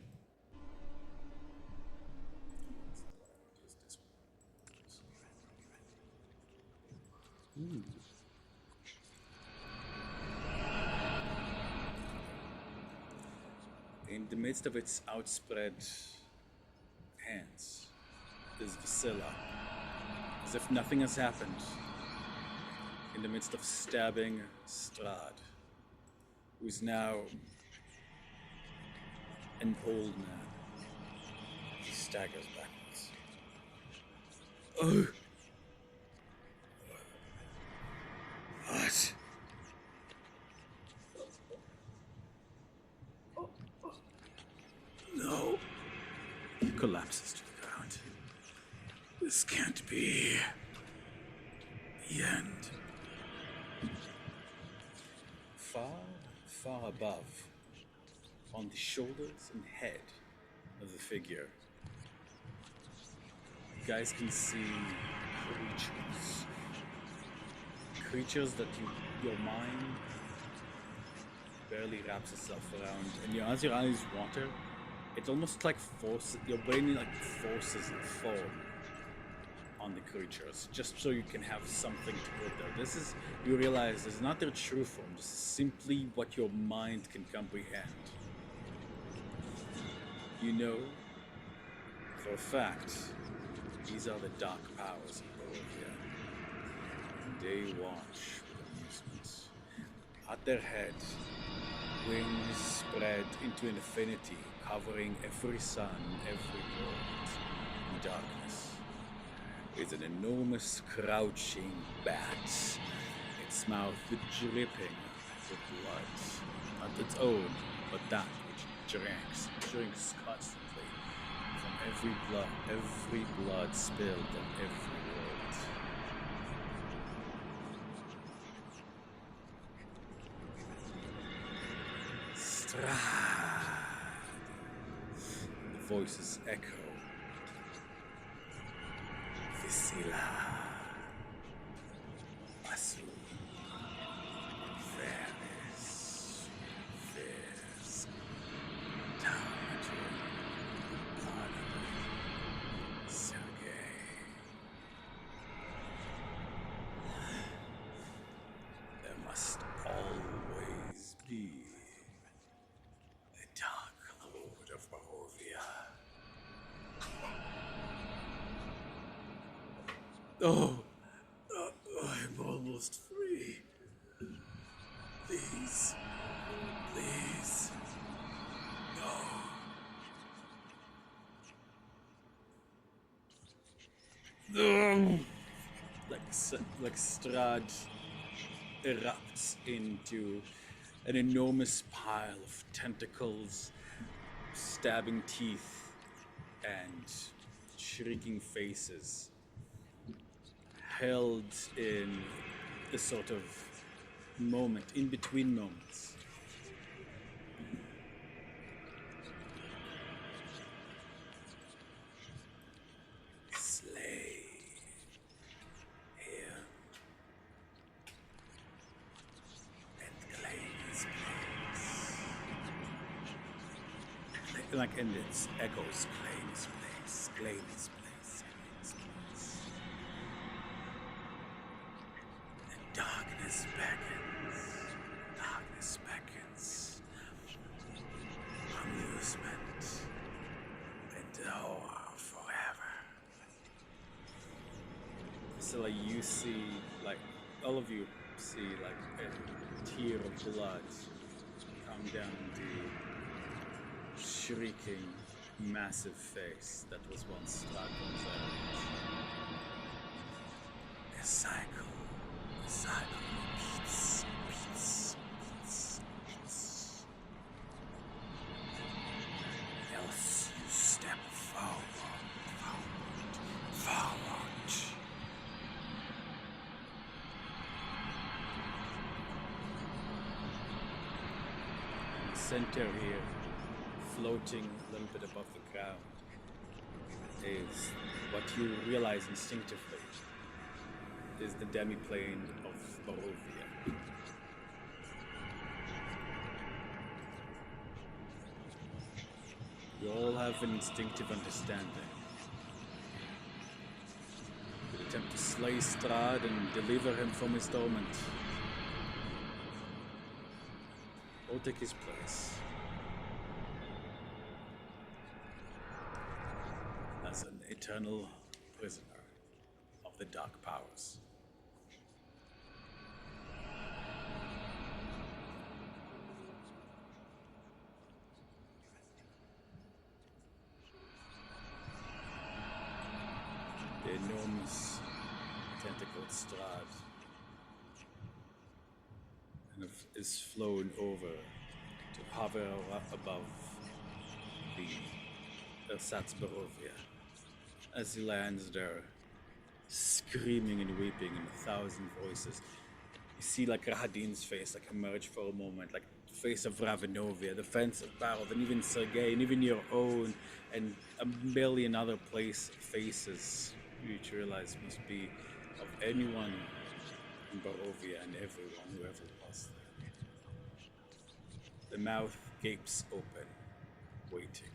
Ooh. In the midst of its outspread hands is Vasilla, as if nothing has happened, in the midst of stabbing Strahd, who is now an old man. He staggers backwards. Oh! What? No. He collapses to the ground. This can't be the end. Far, far above, on the shoulders and head of the figure, you guys can see creatures. Creatures that your mind barely wraps itself around. And as your eyes water, it almost like forces, your brain like forces a form on the creatures, just so you can have something to put there. This is, you realize, this is not their true form, this is simply what your mind can comprehend. You know, for a fact, these are the dark powers of Barovia. And they watch with amusement. At their head, wings spread into infinity, covering every sun, every world in darkness, is an enormous crouching bat, its mouth dripping with blood, not its own, but that which drinks constantly from every blood spilled on every world. Strahd. The voices echo. Vasilla. Basu. Ferris. Fisk. Tamatur. Arnold. Sergei. There must always be a Dark Lord of Barovia. Oh, I'm almost free. Please, please, no. Like Strahd erupts into an enormous pile of tentacles, stabbing teeth, and shrieking faces, held in a sort of moment, in between moments. Slay him and claim his place. Like, and its echoes, claim his place, claim his place. Darkness beckons, amusement, endure forever. So like you see, like all of you see like a tear of blood come down the shrieking, massive face that was once Dragon's end. A cycle repeats. Else you step forward. In the center here, floating a little bit above the ground, is what you realize instinctively is the demiplane of Barovia. You all have an instinctive understanding that attempt to slay Strahd and deliver him from his torment. Or take his place as an eternal prisoner of the dark powers. The enormous tentacled Strahd kind of is flown over to hover above the Save Barovia as he lands there, screaming and weeping in 1,000 voices. You see like Rahadin's face like emerge for a moment, like the face of Ravenovia, the face of Barov, and even Sergei, and even your own, and a million other faces which you realize must be of anyone in Barovia and everyone who ever was there. The mouth gapes open, waiting.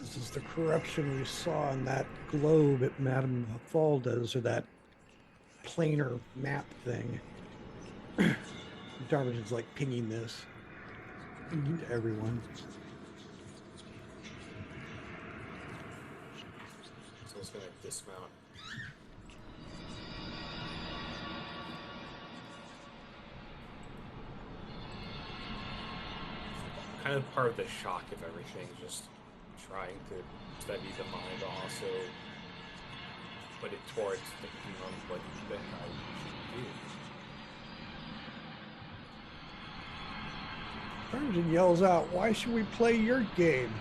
This is the corruption we saw in that globe at Madame Falda's, or that planar map thing. Darvish like pinging this to everyone. So it's gonna dismount. Kind of part of the shock of everything, just trying to steady the mind, but also put it towards thinking on what the hell we should do. Darvish yells out, "Why should we play your game?"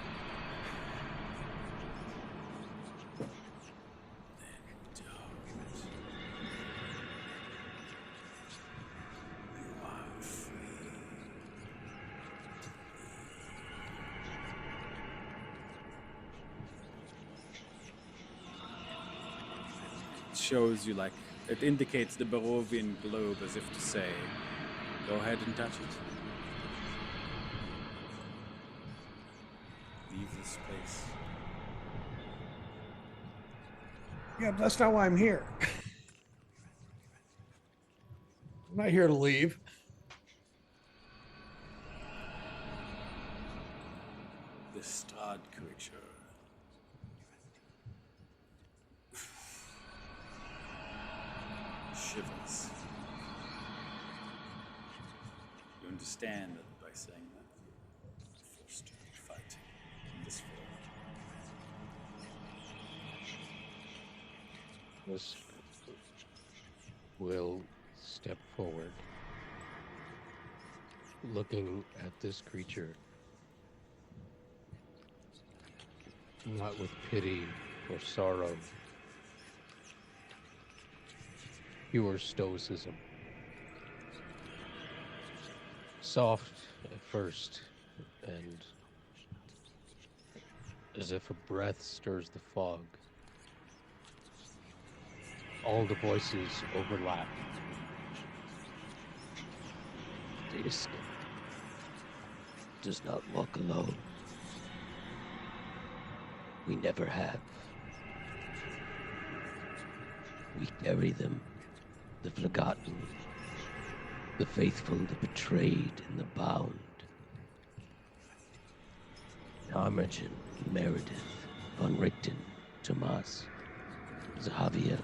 Shows you like it indicates the Barovian globe as if to say, go ahead and touch it. Leave this place. Yeah, but that's not why I'm here. I'm not here to leave. This Strahd creature. Shivers. You understand that by saying that you're forced to be fighting in this world. This will step forward, looking at this creature, not with pity or sorrow, pure stoicism. Soft at first, and as if a breath stirs the fog, all the voices overlap. This does not walk alone. We never have. We carry them, the forgotten, the faithful, the betrayed, and the bound. Armagen, Meredith, Von Richten, Tomas, Zahavia.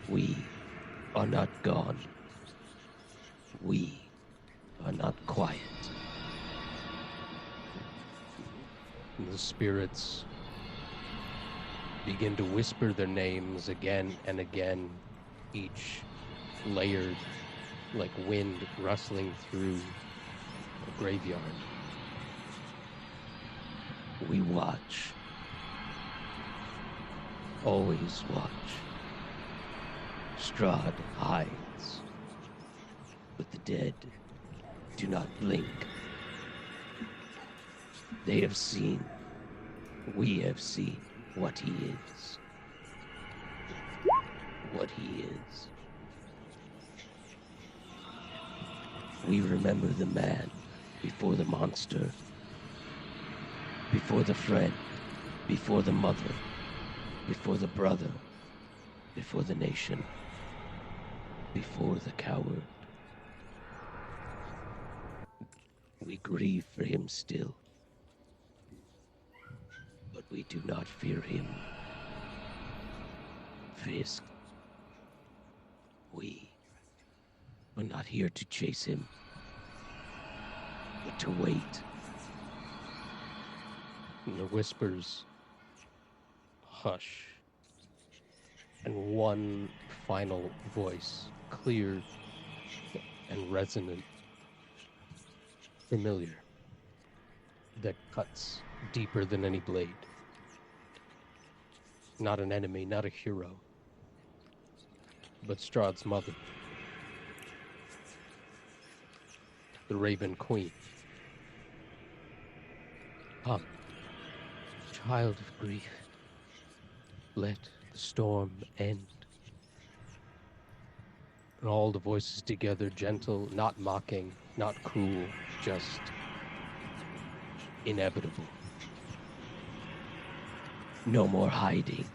We are not gone. We are not quiet. The spirits begin to whisper their names again and again, each layered like wind rustling through a graveyard. We watch. Always watch. Strahd hides. But the dead do not blink. They have seen We have seen what he is. What he is. We remember the man before the monster, before the friend, before the mother, before the brother, before the nation, before the coward. We grieve for him still, but we do not fear him. Fisk, we are not here to chase him, but to wait. And the whispers hush, and one final voice, clear and resonant, familiar, that cuts deeper than any blade. Not an enemy, not a hero, but Strahd's mother, the Raven Queen. Come, child of grief, let the storm end. And all the voices together, gentle, not mocking, not cruel, just inevitable. No more hiding.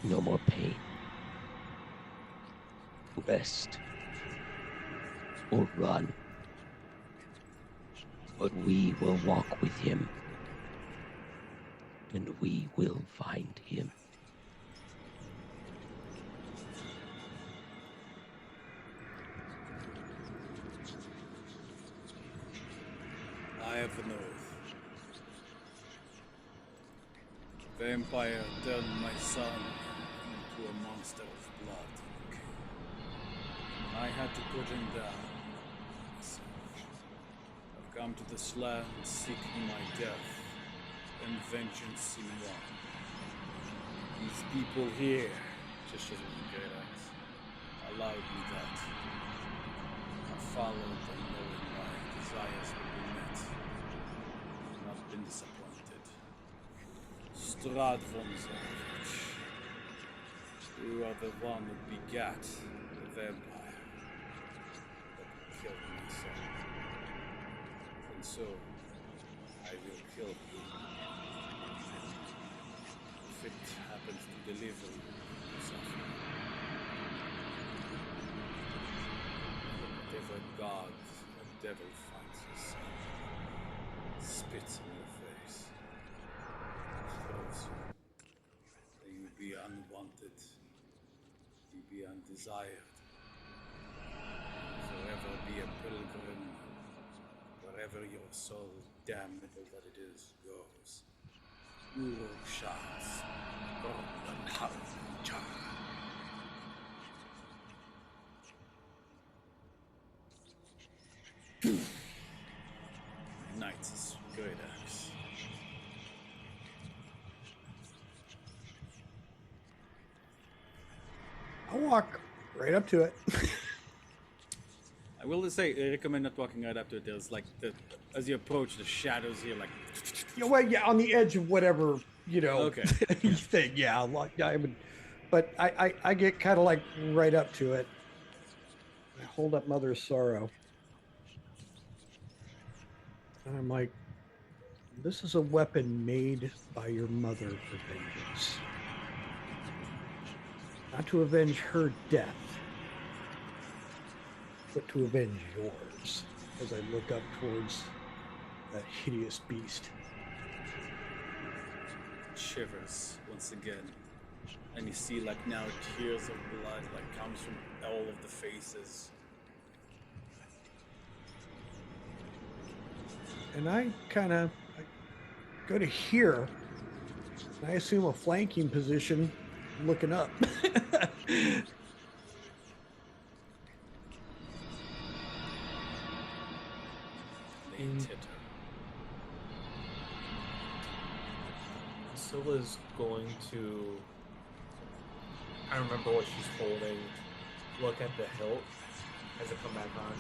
No more pain. Rest. Or run. But we will walk with him. And we will find him. I have an oath. Vampire turned my son into a monster of blood. I had to put him down. I've come to this land seeking my death and vengeance in one. These people here, just as with the great axe, allowed me that. I followed them knowing my desires would be met. I've not been disappointed. Strahd von Zarovich, you are the one who begat the vampire that killed my son. And so, I will kill you. If it happens to deliver you from suffering. Whatever god or devil finds his son, spits in your face, throws you. May you be unwanted, you be undesired, forever be a pilgrim, wherever your soul, damnable that it is, goes. Uruk Shah's golden house. Knight's great axe. I'll walk right up to it. I will just say, I recommend not walking right up to it. There's like as you approach, the shadows here, like. On the edge of whatever, Okay. thing. Yeah, I would, but I get kind of like right up to it. I hold up Mother's Sorrow, and I'm like, this is a weapon made by your mother for vengeance, not to avenge her death, but to avenge yours. As I look up towards that hideous beast. Shivers once again, and you see like now tears of blood like comes from all of the faces. And I kind of go to here, and I assume a flanking position, looking up. They titter. Scylla's going to, I don't remember what she's holding, look at the hilt as it come back on.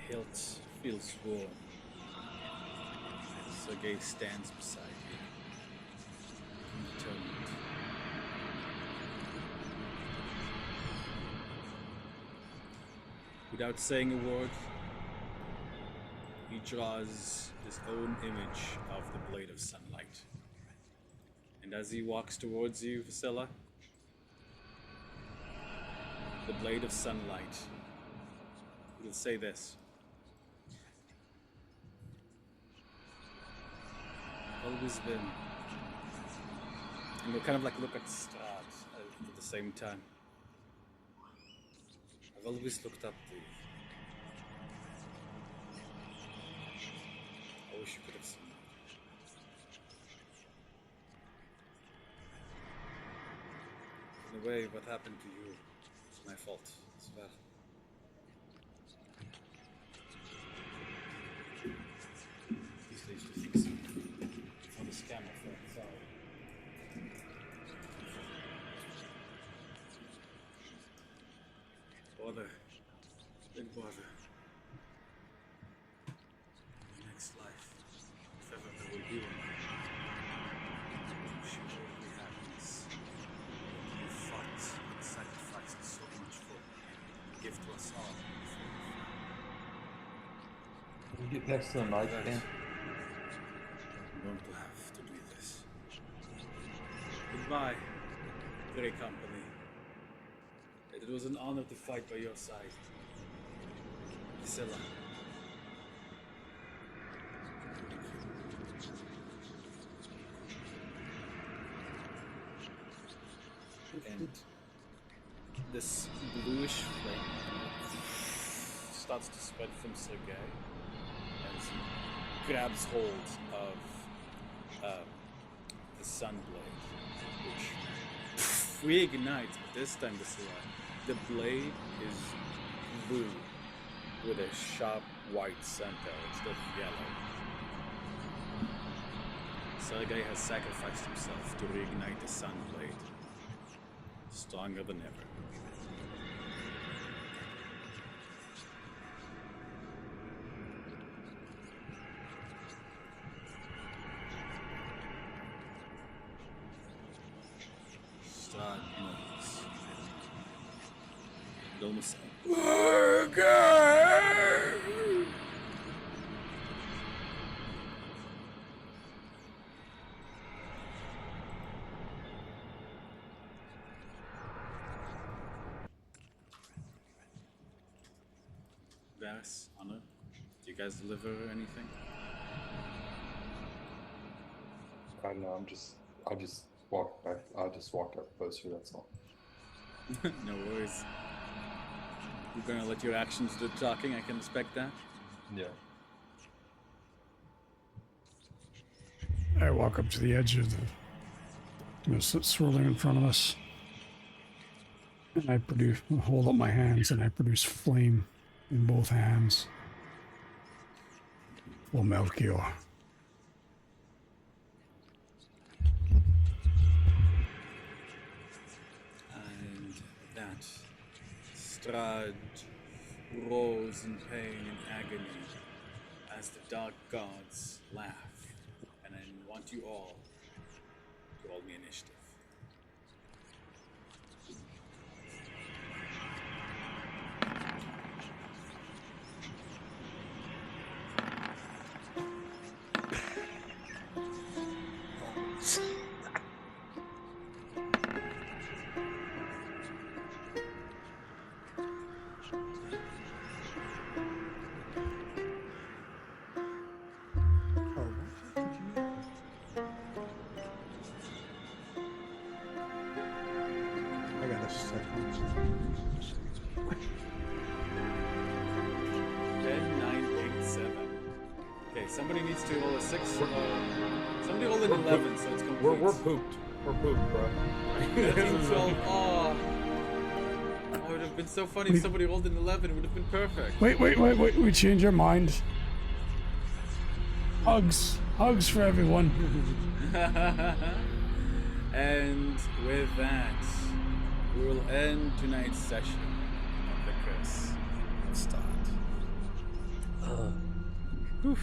hilt feels warm. Sergei stands beside you, determined. Without saying a word, he draws his own image of the blade of sunlight. And as he walks towards you, Vasilla, the blade of sunlight will say this. Always been. And we'll kind of like look at Strahd at the same time. I've always looked up to you. I wish you could have seen it. In a way, what happened to you is my fault as well. At least I used to think so. For the scammer for sorry. Bother. Big bother. The next life, if ever there will be one. She will be happiness. You fought and sacrificed so much for. Give to us all. Can you get next to the mic, Dan? I'm going to have to do this. Goodbye, Grey Company. It was an honor to fight by your side. Vasilla. And this bluish flame starts to spread from Sergei as he grabs hold of the sun blade, which reignites, but this time the blade is blue with a sharp white center instead of yellow. Sergei has sacrificed himself to reignite the sun blade, stronger than ever. Strahd moans. It almost sounds. Varys, Honor, do you guys deliver anything? I don't know. I just walked back. I just walked up closer. That's all. No worries. You're gonna let your actions do the talking, I can respect that. Yeah. I walk up to the edge of the mist that's swirling in front of us. And I hold up my hands and I produce flame in both hands. For Melchior. And that Strahd rolls in pain and agony as the dark gods laugh. And I want you all to roll me initiative. I got a second. 10, 9, 8, 7. Okay, somebody needs to roll a 6. Somebody rolled an 11, so it's complete. We're pooped. We're pooped, bro. 13, 12. Oh, it would have been so funny if somebody rolled an 11. It would have been perfect. Wait. We change our mind. Hugs. Hugs for everyone. And with that, we will end tonight's session of the Curse of Strahd. Oof.